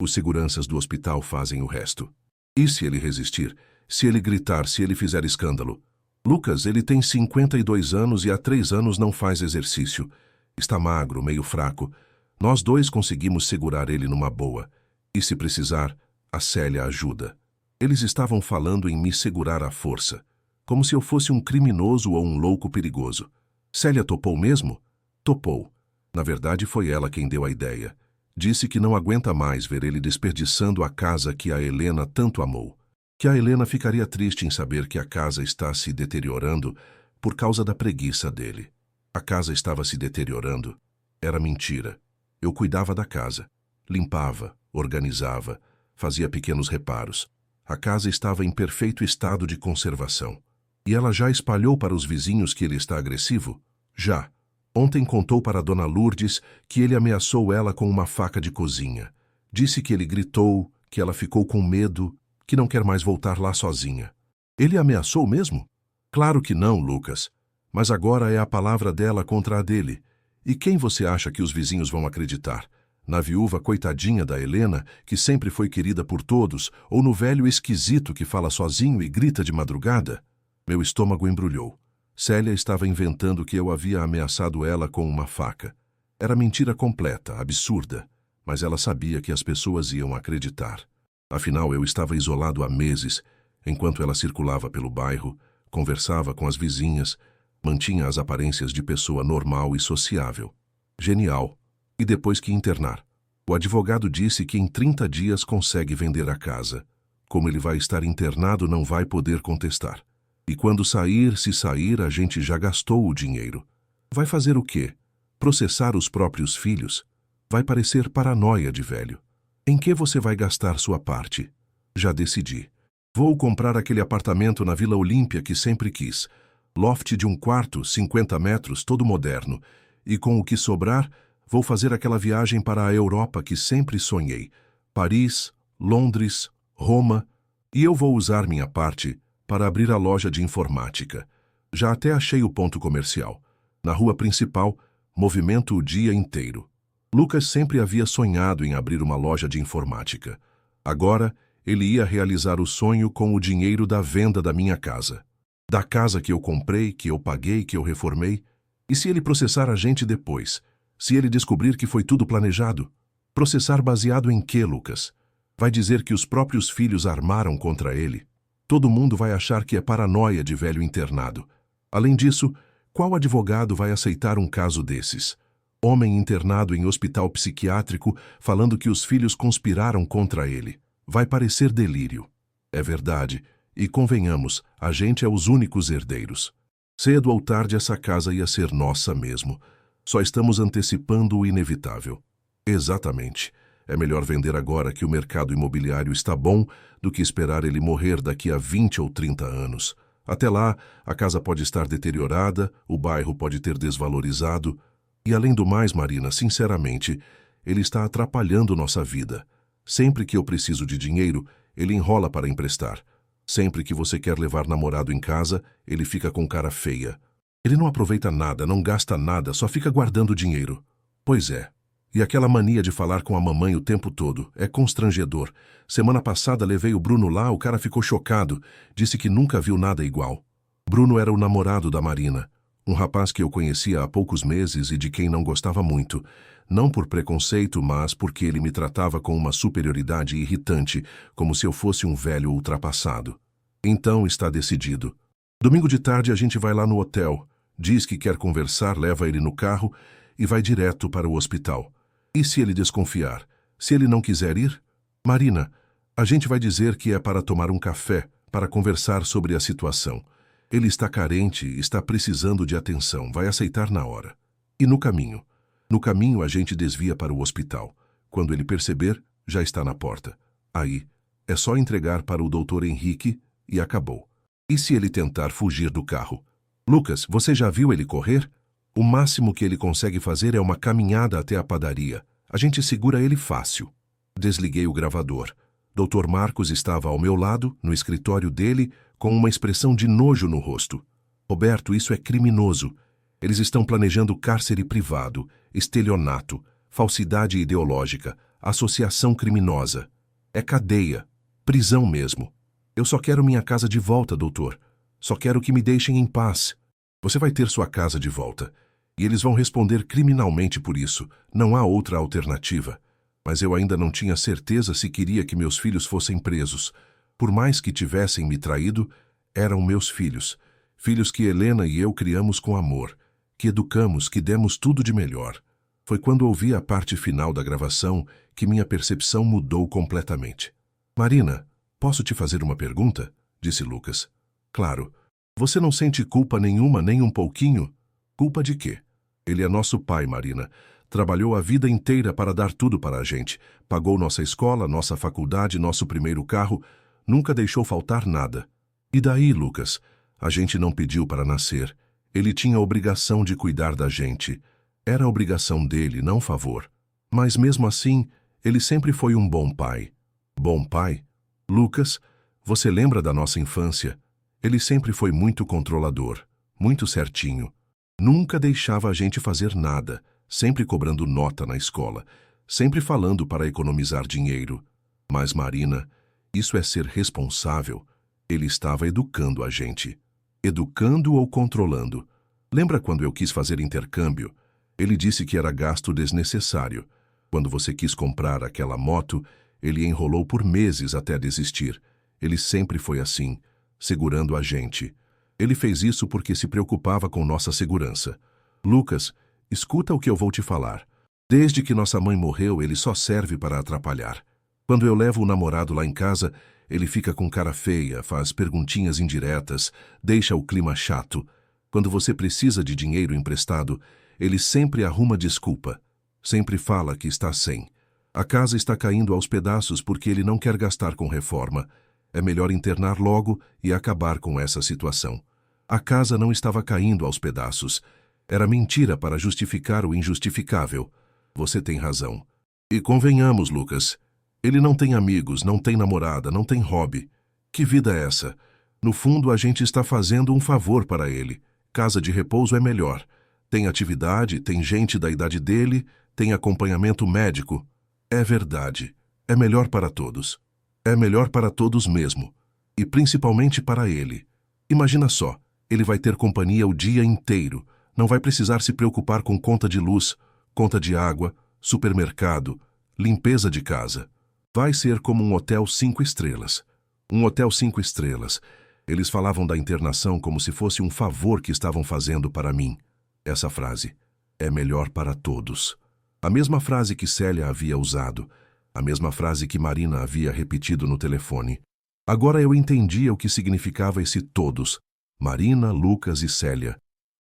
Os seguranças do hospital fazem o resto. E se ele resistir? Se ele gritar? Se ele fizer escândalo? Lucas, ele tem 52 anos e há 3 anos não faz exercício. Está magro, meio fraco. Nós dois conseguimos segurar ele numa boa. E se precisar, a Célia ajuda. Eles estavam falando em me segurar à força, como se eu fosse um criminoso ou um louco perigoso. Célia topou mesmo? Topou. Na verdade, foi ela quem deu a ideia. Disse que não aguenta mais ver ele desperdiçando a casa que a Helena tanto amou. Que a Helena ficaria triste em saber que a casa está se deteriorando por causa da preguiça dele. A casa estava se deteriorando. Era mentira. Eu cuidava da casa. Limpava, organizava, fazia pequenos reparos. A casa estava em perfeito estado de conservação. E ela já espalhou para os vizinhos que ele está agressivo? Já. Ontem contou para Dona Lourdes que ele ameaçou ela com uma faca de cozinha. Disse que ele gritou, que ela ficou com medo, que não quer mais voltar lá sozinha. Ele ameaçou mesmo? Claro que não, Lucas. Mas agora é a palavra dela contra a dele. E quem você acha que os vizinhos vão acreditar? Na viúva coitadinha da Helena, que sempre foi querida por todos, ou no velho esquisito que fala sozinho e grita de madrugada? Meu estômago embrulhou. Célia estava inventando que eu havia ameaçado ela com uma faca. Era mentira completa, absurda, mas ela sabia que as pessoas iam acreditar. Afinal, eu estava isolado há meses, enquanto ela circulava pelo bairro, conversava com as vizinhas, mantinha as aparências de pessoa normal e sociável. Genial. E depois que internar? O advogado disse que em 30 dias consegue vender a casa. Como ele vai estar internado, não vai poder contestar. E quando sair, se sair, a gente já gastou o dinheiro. Vai fazer o quê? Processar os próprios filhos? Vai parecer paranoia de velho. Em que você vai gastar sua parte? Já decidi. Vou comprar aquele apartamento na Vila Olímpia que sempre quis. Loft de 1 quarto, 50 metros, todo moderno. E com o que sobrar, vou fazer aquela viagem para a Europa que sempre sonhei. Paris, Londres, Roma. E eu vou usar minha parte para abrir a loja de informática. Já até achei o ponto comercial. Na rua principal, movimento o dia inteiro. Lucas sempre havia sonhado em abrir uma loja de informática. Agora, ele ia realizar o sonho com o dinheiro da venda da minha casa. Da casa que eu comprei, que eu paguei, que eu reformei. E se ele processar a gente depois? Se ele descobrir que foi tudo planejado? Processar baseado em quê, Lucas? Vai dizer que os próprios filhos armaram contra ele? Todo mundo vai achar que é paranoia de velho internado. Além disso, qual advogado vai aceitar um caso desses? Homem internado em hospital psiquiátrico falando que os filhos conspiraram contra ele. Vai parecer delírio. É verdade. E convenhamos, a gente é os únicos herdeiros. Cedo ou tarde essa casa ia ser nossa mesmo. Só estamos antecipando o inevitável. Exatamente. É melhor vender agora que o mercado imobiliário está bom do que esperar ele morrer daqui a 20 ou 30 anos. Até lá, a casa pode estar deteriorada, o bairro pode ter desvalorizado. E além do mais, Marina, sinceramente, ele está atrapalhando nossa vida. Sempre que eu preciso de dinheiro, ele enrola para emprestar. Sempre que você quer levar namorado em casa, ele fica com cara feia. Ele não aproveita nada, não gasta nada, só fica guardando dinheiro. Pois é. E aquela mania de falar com a mamãe o tempo todo é constrangedor. Semana passada levei o Bruno lá, o cara ficou chocado. Disse que nunca viu nada igual. Bruno era o namorado da Marina. Um rapaz que eu conhecia há poucos meses e de quem não gostava muito. Não por preconceito, mas porque ele me tratava com uma superioridade irritante, como se eu fosse um velho ultrapassado. Então está decidido. Domingo de tarde a gente vai lá no hotel. Diz que quer conversar, leva ele no carro e vai direto para o hospital. E se ele desconfiar? Se ele não quiser ir? Marina, a gente vai dizer que é para tomar um café, para conversar sobre a situação. Ele está carente, está precisando de atenção, vai aceitar na hora. E no caminho? No caminho a gente desvia para o hospital. Quando ele perceber, já está na porta. Aí, é só entregar para o Dr. Henrique e acabou. E se ele tentar fugir do carro? Lucas, você já viu ele correr? O máximo que ele consegue fazer é uma caminhada até a padaria. A gente segura ele fácil. Desliguei o gravador. Dr. Marcos estava ao meu lado, no escritório dele, com uma expressão de nojo no rosto. Roberto, isso é criminoso. Eles estão planejando cárcere privado, estelionato, falsidade ideológica. associação criminosa. É cadeia, prisão mesmo. Eu só quero minha casa de volta, doutor. Só quero que me deixem em paz. Você vai ter sua casa de volta. E eles vão responder criminalmente por isso. Não há outra alternativa. Mas eu ainda não tinha certeza se queria que meus filhos fossem presos. Por mais que tivessem me traído, eram meus filhos. Filhos que Helena e eu criamos com amor, que educamos, que demos tudo de melhor. Foi quando ouvi a parte final da gravação que minha percepção mudou completamente. Marina, posso te fazer uma pergunta? Disse Lucas. Claro. Você não sente culpa nenhuma, nem um pouquinho? Culpa de quê? Ele é nosso pai, Marina. Trabalhou a vida inteira para dar tudo para a gente. Pagou nossa escola, nossa faculdade, nosso primeiro carro. Nunca deixou faltar nada. E daí, Lucas? A gente não pediu para nascer. Ele tinha a obrigação de cuidar da gente. Era a obrigação dele, não favor. Mas mesmo assim, ele sempre foi um bom pai. Bom pai? Lucas, você lembra da nossa infância? Ele sempre foi muito controlador, muito certinho. Nunca deixava a gente fazer nada, sempre cobrando nota na escola, sempre falando para economizar dinheiro. Mas, Marina, isso é ser responsável. Ele estava educando a gente. Educando ou controlando? Lembra quando eu quis fazer intercâmbio? Ele disse que era gasto desnecessário. Quando você quis comprar aquela moto, ele enrolou por meses até desistir. Ele sempre foi assim, segurando a gente. Ele fez isso porque se preocupava com nossa segurança. Lucas, escuta o que eu vou te falar. Desde que nossa mãe morreu, ele só serve para atrapalhar. Quando eu levo o namorado lá em casa, ele fica com cara feia, faz perguntinhas indiretas, deixa o clima chato. Quando você precisa de dinheiro emprestado, ele sempre arruma desculpa. Sempre fala que está sem. A casa está caindo aos pedaços porque ele não quer gastar com reforma. É melhor internar logo e acabar com essa situação. A casa não estava caindo aos pedaços. Era mentira para justificar o injustificável. Você tem razão. E convenhamos, Lucas, ele não tem amigos, não tem namorada, não tem hobby. Que vida é essa? No fundo, a gente está fazendo um favor para ele. Casa de repouso é melhor. Tem atividade, tem gente da idade dele, tem acompanhamento médico. É verdade. É melhor para todos. É melhor para todos mesmo. E principalmente para ele. Imagina só, ele vai ter companhia o dia inteiro. Não vai precisar se preocupar com conta de luz, conta de água, supermercado, limpeza de casa. Vai ser como um hotel 5 estrelas. Um hotel 5 estrelas. Eles falavam da internação como se fosse um favor que estavam fazendo para mim. Essa frase. É melhor para todos. A mesma frase que Célia havia usado. A mesma frase que Marina havia repetido no telefone. Agora eu entendia o que significava esse todos. Marina, Lucas e Célia.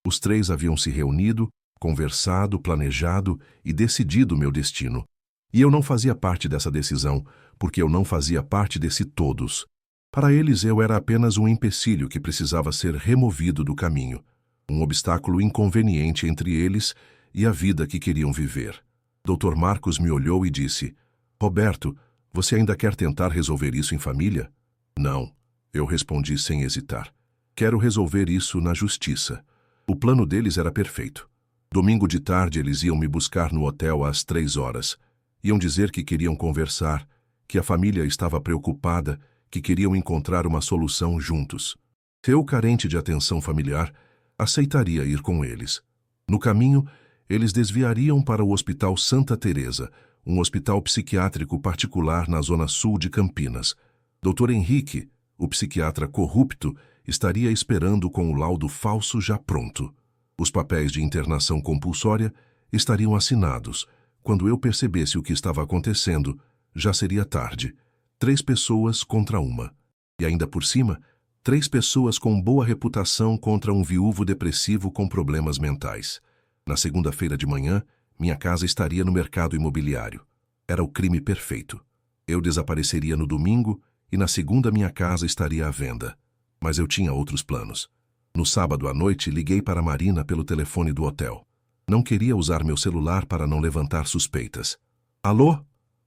Os três haviam se reunido, conversado, planejado e decidido meu destino. E eu não fazia parte dessa decisão, porque eu não fazia parte desse todos. Para eles eu era apenas um empecilho que precisava ser removido do caminho. Um obstáculo inconveniente entre eles e a vida que queriam viver. Dr. Marcos me olhou e disse: Roberto, você ainda quer tentar resolver isso em família? Não, eu respondi sem hesitar. Quero resolver isso na justiça. O plano deles era perfeito. Domingo de tarde eles iam me buscar no hotel às 3h. Iam dizer que queriam conversar, que a família estava preocupada, que queriam encontrar uma solução juntos. Eu, carente de atenção familiar, aceitaria ir com eles. No caminho, eles desviariam para o Hospital Santa Teresa, um hospital psiquiátrico particular na zona sul de Campinas. Dr. Henrique, o psiquiatra corrupto, estaria esperando com o laudo falso já pronto. Os papéis de internação compulsória estariam assinados. Quando eu percebesse o que estava acontecendo, já seria tarde. 3 pessoas contra uma. E ainda por cima, 3 pessoas com boa reputação contra um viúvo depressivo com problemas mentais. Na segunda-feira de manhã, minha casa estaria no mercado imobiliário. Era o crime perfeito. Eu desapareceria no domingo e na segunda minha casa estaria à venda. Mas eu tinha outros planos. No sábado à noite, liguei para Marina pelo telefone do hotel. Não queria usar meu celular para não levantar suspeitas. Alô?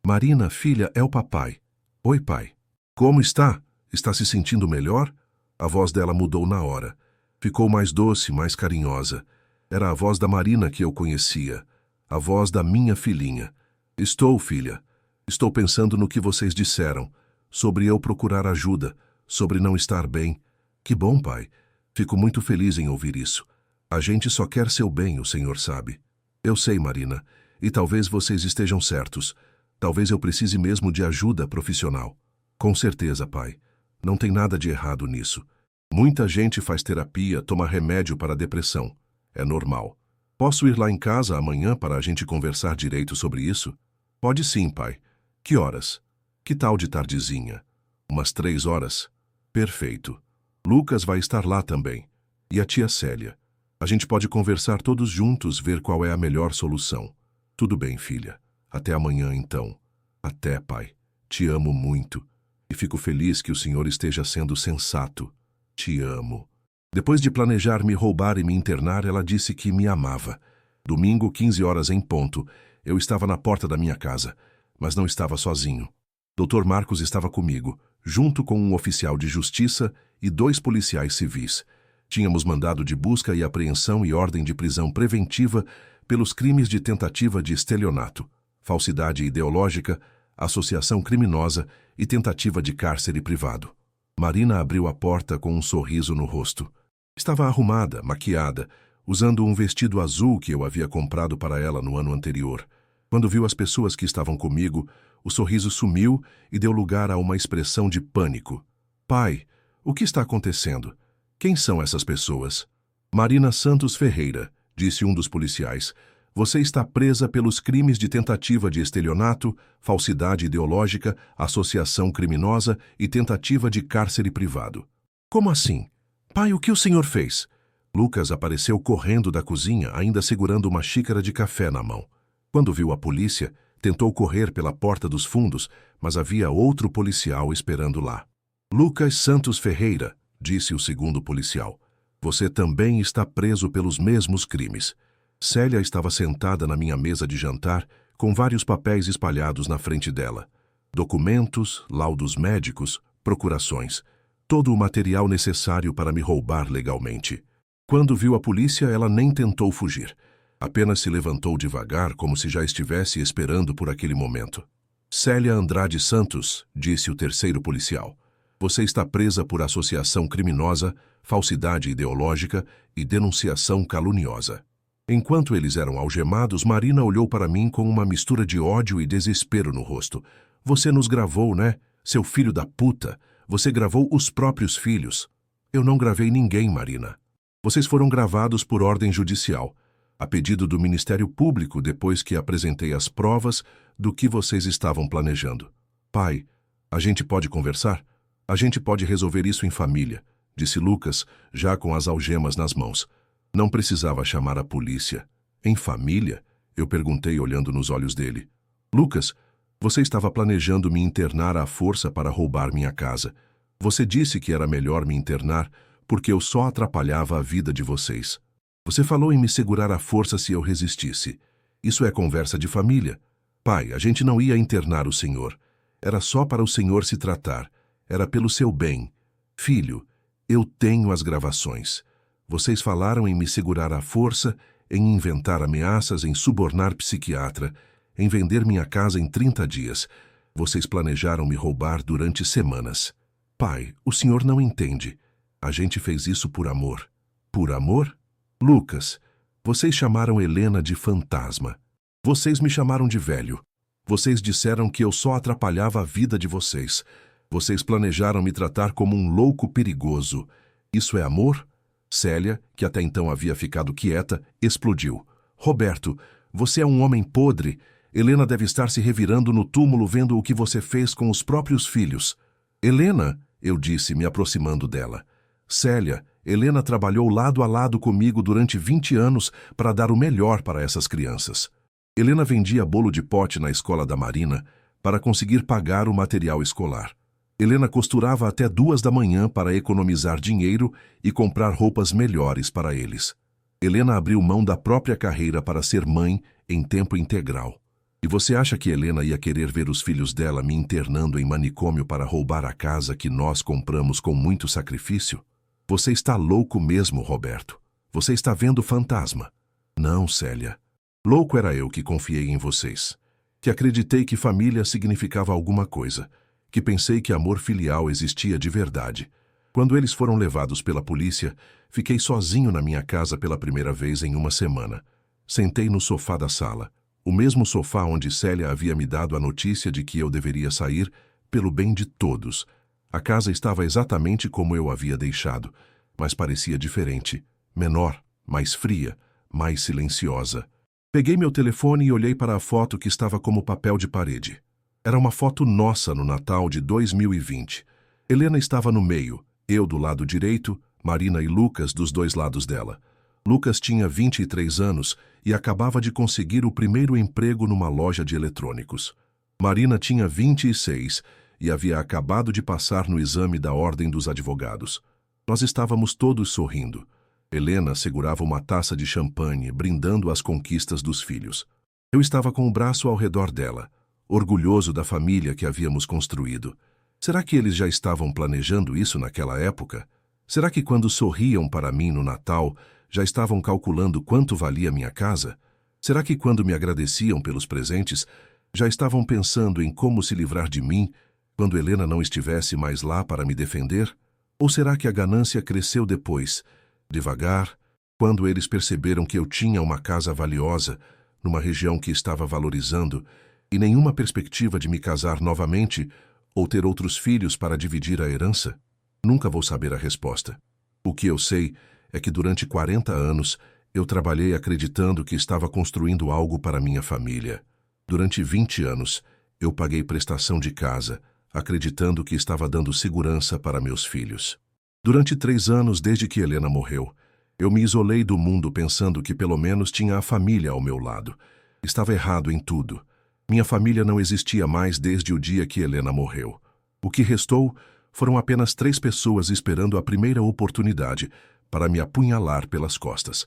Marina, filha, é o papai. Oi, pai. Como está? Está se sentindo melhor? A voz dela mudou na hora. Ficou mais doce, mais carinhosa. Era a voz da Marina que eu conhecia. A voz da minha filhinha. Estou, filha. Estou pensando no que vocês disseram, sobre eu procurar ajuda, sobre não estar bem. Que bom, pai. Fico muito feliz em ouvir isso. A gente só quer seu bem, o senhor sabe. Eu sei, Marina, e talvez vocês estejam certos. Talvez eu precise mesmo de ajuda profissional. Com certeza, pai. Não tem nada de errado nisso. Muita gente faz terapia, toma remédio para a depressão. É normal. Posso ir lá em casa amanhã para a gente conversar direito sobre isso? Pode sim, pai. Que horas? Que tal de tardezinha? Umas 3 horas? Perfeito. Lucas vai estar lá também. E a tia Célia. A gente pode conversar todos juntos, ver qual é a melhor solução. Tudo bem, filha. Até amanhã, então. Até, pai. Te amo muito. E fico feliz que o senhor esteja sendo sensato. Te amo. Depois de planejar me roubar e me internar, ela disse que me amava. Domingo, 15 horas em ponto, eu estava na porta da minha casa, mas não estava sozinho. Dr. Marcos estava comigo, junto com um oficial de justiça e 2 policiais civis. Tínhamos mandado de busca e apreensão e ordem de prisão preventiva pelos crimes de tentativa de estelionato, falsidade ideológica, associação criminosa e tentativa de cárcere privado. Marina abriu a porta com um sorriso no rosto. Estava arrumada, maquiada, usando um vestido azul que eu havia comprado para ela no ano anterior. Quando viu as pessoas que estavam comigo, o sorriso sumiu e deu lugar a uma expressão de pânico. Pai, o que está acontecendo? Quem são essas pessoas? Marina Santos Ferreira, disse um dos policiais. Você está presa pelos crimes de tentativa de estelionato, falsidade ideológica, associação criminosa e tentativa de cárcere privado. Como assim? Pai, o que o senhor fez? Lucas apareceu correndo da cozinha, ainda segurando uma xícara de café na mão. Quando viu a polícia, tentou correr pela porta dos fundos, mas havia outro policial esperando lá. Lucas Santos Ferreira, disse o segundo policial. Você também está preso pelos mesmos crimes. Célia estava sentada na minha mesa de jantar, com vários papéis espalhados na frente dela. Documentos, laudos médicos, procurações. Todo o material necessário para me roubar legalmente. Quando viu a polícia, ela nem tentou fugir. Apenas se levantou devagar, como se já estivesse esperando por aquele momento. Célia Andrade Santos, disse o terceiro policial. Você está presa por associação criminosa, falsidade ideológica e denunciação caluniosa. Enquanto eles eram algemados, Marina olhou para mim com uma mistura de ódio e desespero no rosto. Você nos gravou, né? Seu filho da puta. Você gravou os próprios filhos. Eu não gravei ninguém, Marina. Vocês foram gravados por ordem judicial, a pedido do Ministério Público depois que apresentei as provas do que vocês estavam planejando. Pai, a gente pode conversar? A gente pode resolver isso em família, disse Lucas, já com as algemas nas mãos. Não precisava chamar a polícia. Em família? Eu perguntei olhando nos olhos dele. Lucas, você estava planejando me internar à força para roubar minha casa. Você disse que era melhor me internar porque eu só atrapalhava a vida de vocês. Você falou em me segurar à força se eu resistisse. Isso é conversa de família. Pai, a gente não ia internar o senhor. Era só para o senhor se tratar. Era pelo seu bem. Filho, eu tenho as gravações. Vocês falaram em me segurar à força, em inventar ameaças, em subornar psiquiatra, em vender minha casa em 30 dias. Vocês planejaram me roubar durante semanas. Pai, o senhor não entende. A gente fez isso por amor. Por amor? Lucas, vocês chamaram Helena de fantasma. Vocês me chamaram de velho. Vocês disseram que eu só atrapalhava a vida de vocês. Vocês planejaram me tratar como um louco perigoso. Isso é amor? Célia, que até então havia ficado quieta, explodiu. Roberto, você é um homem podre. Helena deve estar se revirando no túmulo vendo o que você fez com os próprios filhos. Helena, eu disse, me aproximando dela. Célia, Helena trabalhou lado a lado comigo durante 20 anos para dar o melhor para essas crianças. Helena vendia bolo de pote na escola da Marina para conseguir pagar o material escolar. Helena costurava até 2 da manhã para economizar dinheiro e comprar roupas melhores para eles. Helena abriu mão da própria carreira para ser mãe em tempo integral. E você acha que Helena ia querer ver os filhos dela me internando em manicômio para roubar a casa que nós compramos com muito sacrifício? Você está louco mesmo, Roberto. Você está vendo fantasma. Não, Célia. Louco era eu que confiei em vocês. que acreditei que família significava alguma coisa, que pensei que amor filial existia de verdade. Quando eles foram levados pela polícia, fiquei sozinho na minha casa pela primeira vez em uma semana. Sentei no sofá da sala, o mesmo sofá onde Célia havia me dado a notícia de que eu deveria sair pelo bem de todos. A casa estava exatamente como eu havia deixado, mas parecia diferente, menor, mais fria, mais silenciosa. Peguei meu telefone e olhei para a foto que estava como papel de parede. Era uma foto nossa no Natal de 2020. Helena estava no meio, eu do lado direito, Marina e Lucas dos dois lados dela. Lucas tinha 23 anos e acabava de conseguir o primeiro emprego numa loja de eletrônicos. Marina tinha 26 e havia acabado de passar no exame da Ordem dos Advogados. Nós estávamos todos sorrindo. Helena segurava uma taça de champanhe, brindando as conquistas dos filhos. Eu estava com o braço ao redor dela, orgulhoso da família que havíamos construído. Será que eles já estavam planejando isso naquela época? Será que quando sorriam para mim no Natal, já estavam calculando quanto valia minha casa? Será que quando me agradeciam pelos presentes, já estavam pensando em como se livrar de mim quando Helena não estivesse mais lá para me defender? Ou será que a ganância cresceu depois, devagar, quando eles perceberam que eu tinha uma casa valiosa, numa região que estava valorizando, e nenhuma perspectiva de me casar novamente ou ter outros filhos para dividir a herança? Nunca vou saber a resposta. O que eu sei é que durante 40 anos eu trabalhei acreditando que estava construindo algo para minha família. Durante 20 anos eu paguei prestação de casa, acreditando que estava dando segurança para meus filhos. Durante 3 anos desde que Helena morreu, eu me isolei do mundo pensando que pelo menos tinha a família ao meu lado. Estava errado em tudo. Minha família não existia mais desde o dia que Helena morreu. O que restou foram apenas 3 pessoas esperando a primeira oportunidade para me apunhalar pelas costas.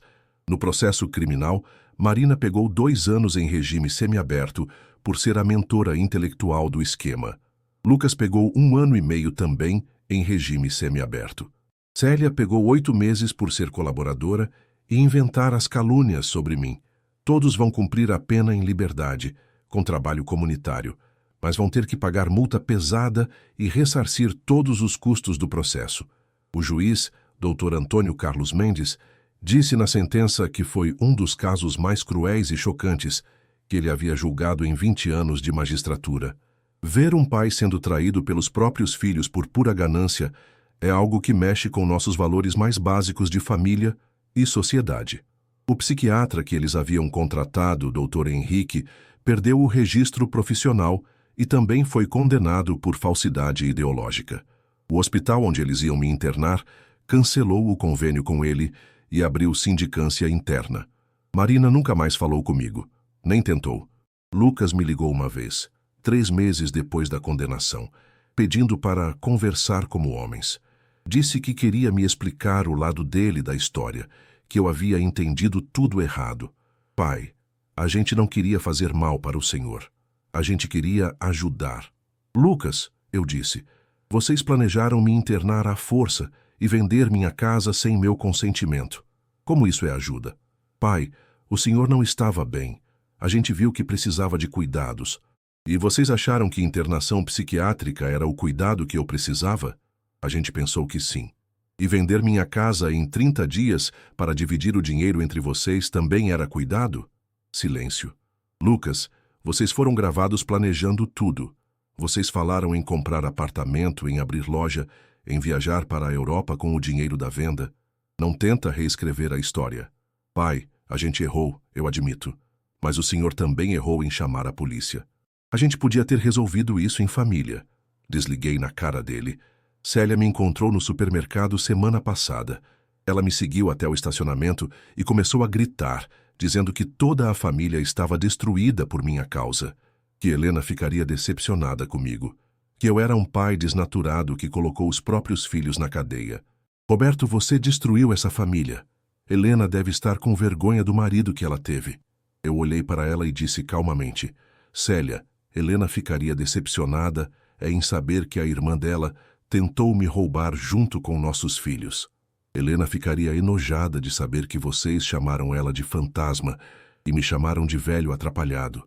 No processo criminal, Marina pegou 2 anos em regime semiaberto por ser a mentora intelectual do esquema. Lucas pegou 1 ano e meio também em regime semiaberto. Célia pegou 8 meses por ser colaboradora e inventar as calúnias sobre mim. Todos vão cumprir a pena em liberdade, com trabalho comunitário, mas vão ter que pagar multa pesada e ressarcir todos os custos do processo. O juiz, Dr. Antônio Carlos Mendes, disse na sentença que foi um dos casos mais cruéis e chocantes que ele havia julgado em 20 anos de magistratura. Ver um pai sendo traído pelos próprios filhos por pura ganância é algo que mexe com nossos valores mais básicos de família e sociedade. O psiquiatra que eles haviam contratado, Dr. Henrique, perdeu o registro profissional e também foi condenado por falsidade ideológica. O hospital onde eles iam me internar cancelou o convênio com ele e abriu sindicância interna. Marina nunca mais falou comigo, nem tentou. Lucas me ligou uma vez, 3 meses depois da condenação, pedindo para conversar como homens. Disse que queria me explicar o lado dele da história, que eu havia entendido tudo errado. Pai, a gente não queria fazer mal para o Senhor. A gente queria ajudar. Lucas, eu disse, vocês planejaram me internar à força e vender minha casa sem meu consentimento. Como isso é ajuda? Pai, o senhor não estava bem. A gente viu que precisava de cuidados. E vocês acharam que internação psiquiátrica era o cuidado que eu precisava? A gente pensou que sim. E vender minha casa em 30 dias para dividir o dinheiro entre vocês também era cuidado? Silêncio. Lucas, vocês foram gravados planejando tudo. Vocês falaram em comprar apartamento, em abrir loja, em viajar para a Europa com o dinheiro da venda. Não tenta reescrever a história. Pai, a gente errou, eu admito. Mas o senhor também errou em chamar a polícia. A gente podia ter resolvido isso em família. Desliguei na cara dele. Célia me encontrou no supermercado semana passada. Ela me seguiu até o estacionamento e começou a gritar, dizendo que toda a família estava destruída por minha causa, que Helena ficaria decepcionada comigo, que eu era um pai desnaturado que colocou os próprios filhos na cadeia. Roberto, você destruiu essa família. Helena deve estar com vergonha do marido que ela teve. Eu olhei para ela e disse calmamente, Célia, Helena ficaria decepcionada em saber que a irmã dela tentou me roubar junto com nossos filhos. Helena ficaria enojada de saber que vocês chamaram ela de fantasma e me chamaram de velho atrapalhado.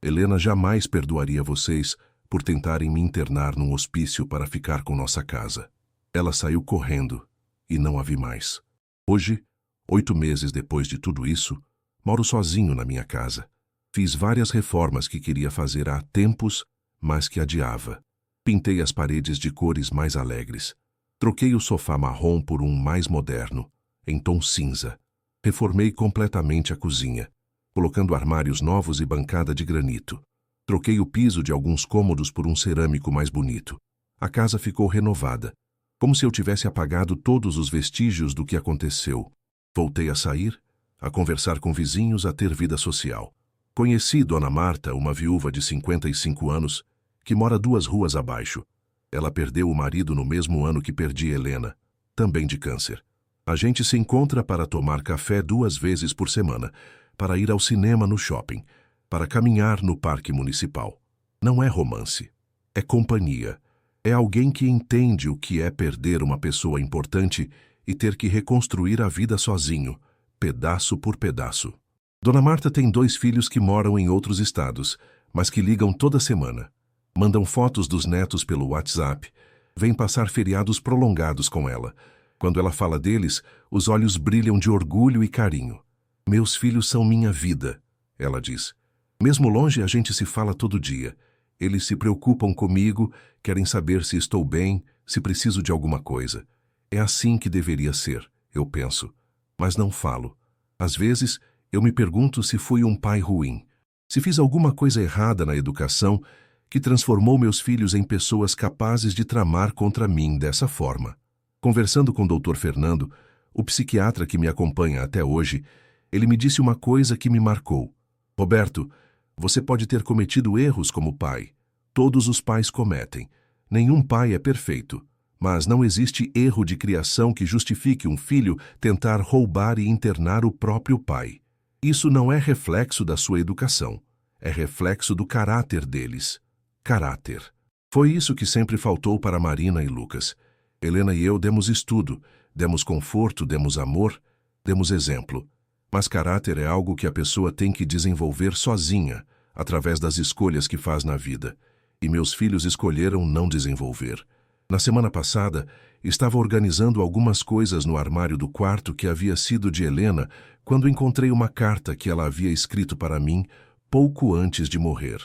Helena jamais perdoaria vocês por tentarem me internar num hospício para ficar com nossa casa. Ela saiu correndo e não a vi mais. Hoje, 8 meses depois de tudo isso, moro sozinho na minha casa. Fiz várias reformas que queria fazer há tempos, mas que adiava. Pintei as paredes de cores mais alegres. Troquei o sofá marrom por um mais moderno, em tom cinza. Reformei completamente a cozinha, colocando armários novos e bancada de granito. Troquei o piso de alguns cômodos por um cerâmico mais bonito. A casa ficou renovada, como se eu tivesse apagado todos os vestígios do que aconteceu. Voltei a sair, a conversar com vizinhos, a ter vida social. Conheci Dona Marta, uma viúva de 55 anos, que mora 2 ruas abaixo. Ela perdeu o marido no mesmo ano que perdi Helena, também de câncer. A gente se encontra para tomar café 2 vezes por semana, para ir ao cinema no shopping, para caminhar no parque municipal. Não é romance, é companhia. É alguém que entende o que é perder uma pessoa importante e ter que reconstruir a vida sozinho, pedaço por pedaço. Dona Marta tem 2 filhos que moram em outros estados, mas que ligam toda semana. Mandam fotos dos netos pelo WhatsApp. Vêm passar feriados prolongados com ela. Quando ela fala deles, os olhos brilham de orgulho e carinho. Meus filhos são minha vida, ela diz. Mesmo longe, a gente se fala todo dia. Eles se preocupam comigo, querem saber se estou bem, se preciso de alguma coisa. É assim que deveria ser, eu penso. Mas não falo. Às vezes, eu me pergunto se fui um pai ruim. Se fiz alguma coisa errada na educação que transformou meus filhos em pessoas capazes de tramar contra mim dessa forma. Conversando com o Dr. Fernando, o psiquiatra que me acompanha até hoje, ele me disse uma coisa que me marcou. Roberto, você pode ter cometido erros como pai. Todos os pais cometem. Nenhum pai é perfeito. Mas não existe erro de criação que justifique um filho tentar roubar e internar o próprio pai. Isso não é reflexo da sua educação. É reflexo do caráter deles. Caráter. Foi isso que sempre faltou para Marina e Lucas. Helena e eu demos estudo, demos conforto, demos amor, demos exemplo. Mas caráter é algo que a pessoa tem que desenvolver sozinha, através das escolhas que faz na vida. E meus filhos escolheram não desenvolver. Na semana passada, estava organizando algumas coisas no armário do quarto que havia sido de Helena quando encontrei uma carta que ela havia escrito para mim pouco antes de morrer.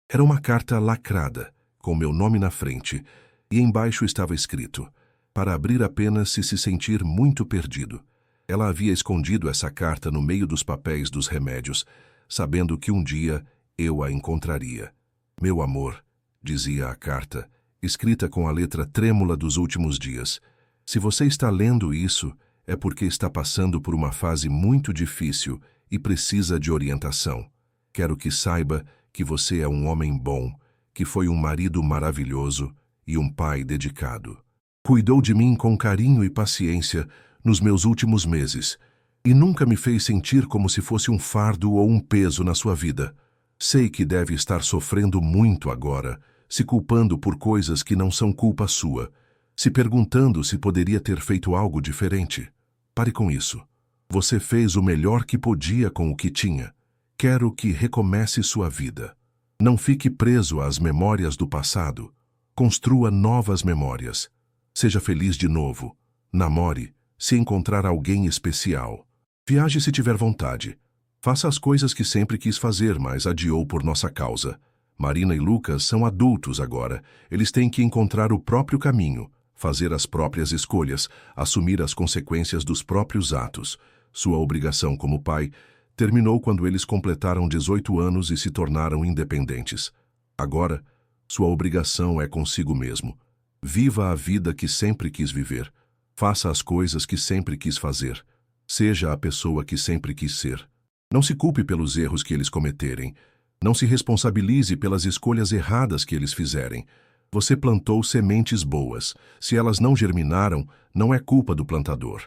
Era uma carta lacrada, com meu nome na frente, e embaixo estava escrito: para abrir apenas se sentir muito perdido. Ela havia escondido essa carta no meio dos papéis dos remédios, sabendo que um dia eu a encontraria. Meu amor, dizia a carta, escrita com a letra trêmula dos últimos dias. Se você está lendo isso, é porque está passando por uma fase muito difícil e precisa de orientação. Quero que saiba que você é um homem bom, que foi um marido maravilhoso e um pai dedicado. Cuidou de mim com carinho e paciência nos meus últimos meses e nunca me fez sentir como se fosse um fardo ou um peso na sua vida. Sei que deve estar sofrendo muito agora, se culpando por coisas que não são culpa sua, se perguntando se poderia ter feito algo diferente. Pare com isso. Você fez o melhor que podia com o que tinha. Quero que recomece sua vida. Não fique preso às memórias do passado. Construa novas memórias. Seja feliz de novo. Namore, se encontrar alguém especial. Viaje se tiver vontade. Faça as coisas que sempre quis fazer, mas adiou por nossa causa. Marina e Lucas são adultos agora. Eles têm que encontrar o próprio caminho, fazer as próprias escolhas, assumir as consequências dos próprios atos. Sua obrigação como pai terminou quando eles completaram 18 anos e se tornaram independentes. Agora, sua obrigação é consigo mesmo. Viva a vida que sempre quis viver. Faça as coisas que sempre quis fazer. Seja a pessoa que sempre quis ser. Não se culpe pelos erros que eles cometerem. Não se responsabilize pelas escolhas erradas que eles fizerem. Você plantou sementes boas. Se elas não germinaram, não é culpa do plantador.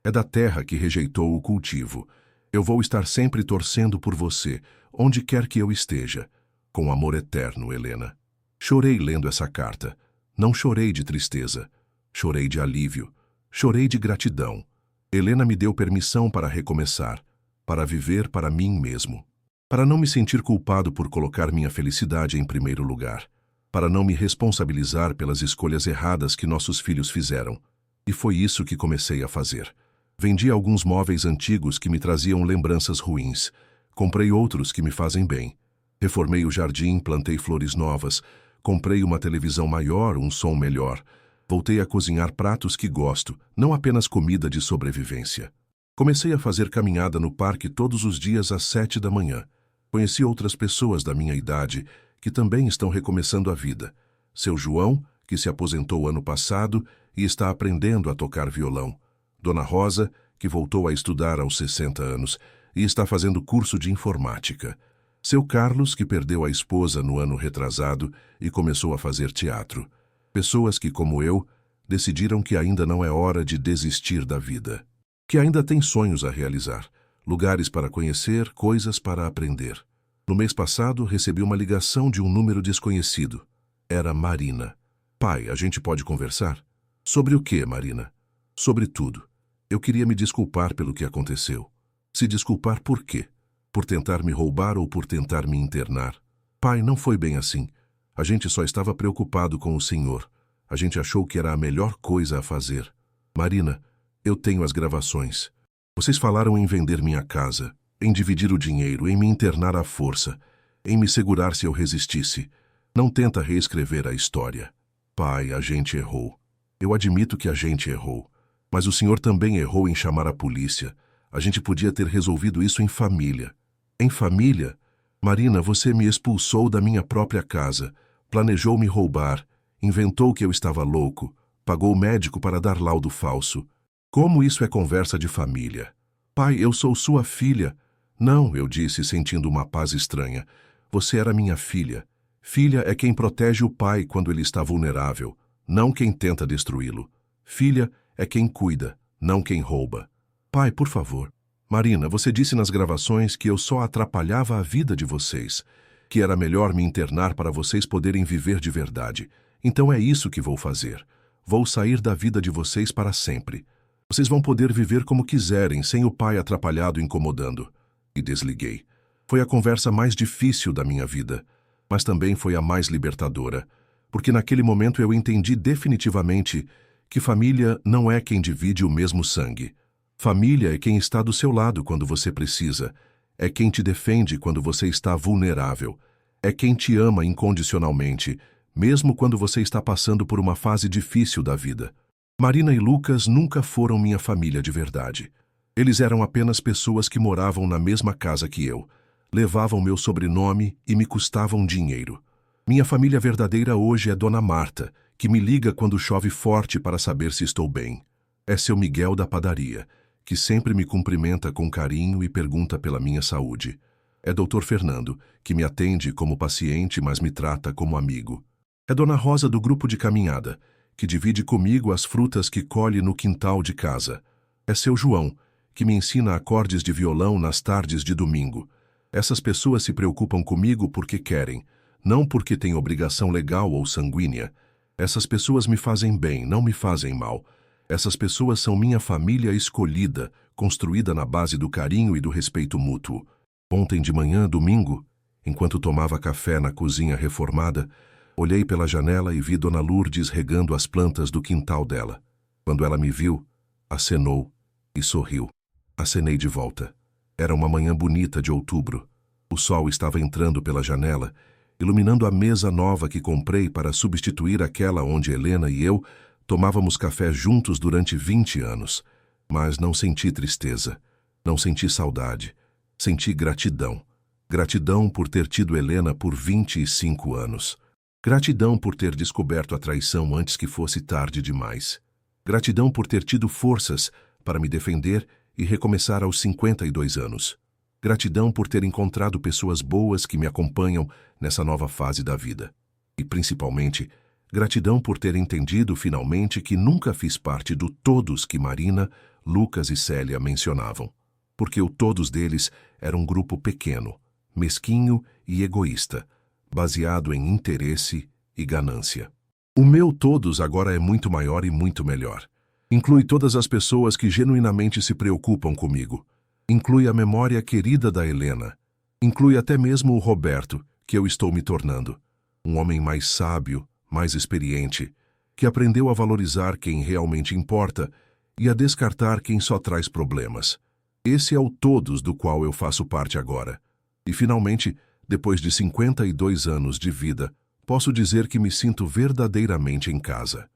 É da terra que rejeitou o cultivo. Eu vou estar sempre torcendo por você, onde quer que eu esteja. Com amor eterno, Helena. Chorei lendo essa carta. Não chorei de tristeza. Chorei de alívio. Chorei de gratidão. Helena me deu permissão para recomeçar, para viver para mim mesmo. para não me sentir culpado por colocar minha felicidade em primeiro lugar, para não me responsabilizar pelas escolhas erradas que nossos filhos fizeram. E foi isso que comecei a fazer. Vendi alguns móveis antigos que me traziam lembranças ruins. Comprei outros que me fazem bem. Reformei o jardim, plantei flores novas. Comprei uma televisão maior, um som melhor. Voltei a cozinhar pratos que gosto, não apenas comida de sobrevivência. Comecei a fazer caminhada no parque todos os dias às 7 da manhã. Conheci outras pessoas da minha idade que também estão recomeçando a vida. Seu João, que se aposentou ano passado e está aprendendo a tocar violão. Dona Rosa, que voltou a estudar aos 60 anos e está fazendo curso de informática. Seu Carlos, que perdeu a esposa no ano retrasado e começou a fazer teatro. Pessoas que, como eu, decidiram que ainda não é hora de desistir da vida. Que ainda têm sonhos a realizar, lugares para conhecer, coisas para aprender. No mês passado, recebi uma ligação de um número desconhecido. Era Marina. Pai, a gente pode conversar? Sobre o quê, Marina? Sobre tudo. Eu queria me desculpar pelo que aconteceu. Se desculpar por quê? Por tentar me roubar ou por tentar me internar? Pai, não foi bem assim. A gente só estava preocupado com o senhor. A gente achou que era a melhor coisa a fazer. Marina, eu tenho as gravações. Vocês falaram em vender minha casa, em dividir o dinheiro, em me internar à força, em me segurar se eu resistisse. Não tenta reescrever a história. Pai, a gente errou. Eu admito que a gente errou. Mas o senhor também errou em chamar a polícia. A gente podia ter resolvido isso em família. Em família? Marina, você me expulsou da minha própria casa, planejou me roubar, inventou que eu estava louco, pagou o médico para dar laudo falso. Como isso é conversa de família? Pai, eu sou sua filha. Não, eu disse, sentindo uma paz estranha. Você era minha filha. Filha é quem protege o pai quando ele está vulnerável, não quem tenta destruí-lo. Filha é quem cuida, não quem rouba. Pai, por favor. Marina, você disse nas gravações que eu só atrapalhava a vida de vocês, que era melhor me internar para vocês poderem viver de verdade. Então é isso que vou fazer. Vou sair da vida de vocês para sempre. Vocês vão poder viver como quiserem, sem o pai atrapalhado incomodando. E desliguei. Foi a conversa mais difícil da minha vida, mas também foi a mais libertadora, porque naquele momento eu entendi definitivamente que família não é quem divide o mesmo sangue. Família é quem está do seu lado quando você precisa, é quem te defende quando você está vulnerável, é quem te ama incondicionalmente, mesmo quando você está passando por uma fase difícil da vida. Marina e Lucas nunca foram minha família de verdade. Eles eram apenas pessoas que moravam na mesma casa que eu, levavam meu sobrenome e me custavam dinheiro. Minha família verdadeira hoje é Dona Marta, que me liga quando chove forte para saber se estou bem. É seu Miguel da padaria, que sempre me cumprimenta com carinho e pergunta pela minha saúde. É Dr. Fernando, que me atende como paciente, mas me trata como amigo. É Dona Rosa do grupo de caminhada, que divide comigo as frutas que colhe no quintal de casa. É seu João, que me ensina acordes de violão nas tardes de domingo. Essas pessoas se preocupam comigo porque querem, não porque têm obrigação legal ou sanguínea. Essas pessoas me fazem bem, não me fazem mal. Essas pessoas são minha família escolhida, construída na base do carinho e do respeito mútuo. Ontem de manhã, domingo, enquanto tomava café na cozinha reformada, olhei pela janela e vi Dona Lourdes regando as plantas do quintal dela. Quando ela me viu, acenou e sorriu. Acenei de volta. Era uma manhã bonita de outubro. O sol estava entrando pela janela, iluminando a mesa nova que comprei para substituir aquela onde Helena e eu tomávamos café juntos durante 20 anos. Mas não senti tristeza, não senti saudade, senti gratidão. Gratidão por ter tido Helena por 25 anos. Gratidão por ter descoberto a traição antes que fosse tarde demais. Gratidão por ter tido forças para me defender e recomeçar aos 52 anos. Gratidão por ter encontrado pessoas boas que me acompanham nessa nova fase da vida. E, principalmente, gratidão por ter entendido finalmente que nunca fiz parte do todos que Marina, Lucas e Célia mencionavam. Porque o todos deles era um grupo pequeno, mesquinho e egoísta, baseado em interesse e ganância. O meu todos agora é muito maior e muito melhor. Inclui todas as pessoas que genuinamente se preocupam comigo. Inclui a memória querida da Helena. Inclui até mesmo o Roberto, que eu estou me tornando. Um homem mais sábio, mais experiente, que aprendeu a valorizar quem realmente importa e a descartar quem só traz problemas. Esse é o todos do qual eu faço parte agora. E finalmente, depois de 52 anos de vida, posso dizer que me sinto verdadeiramente em casa.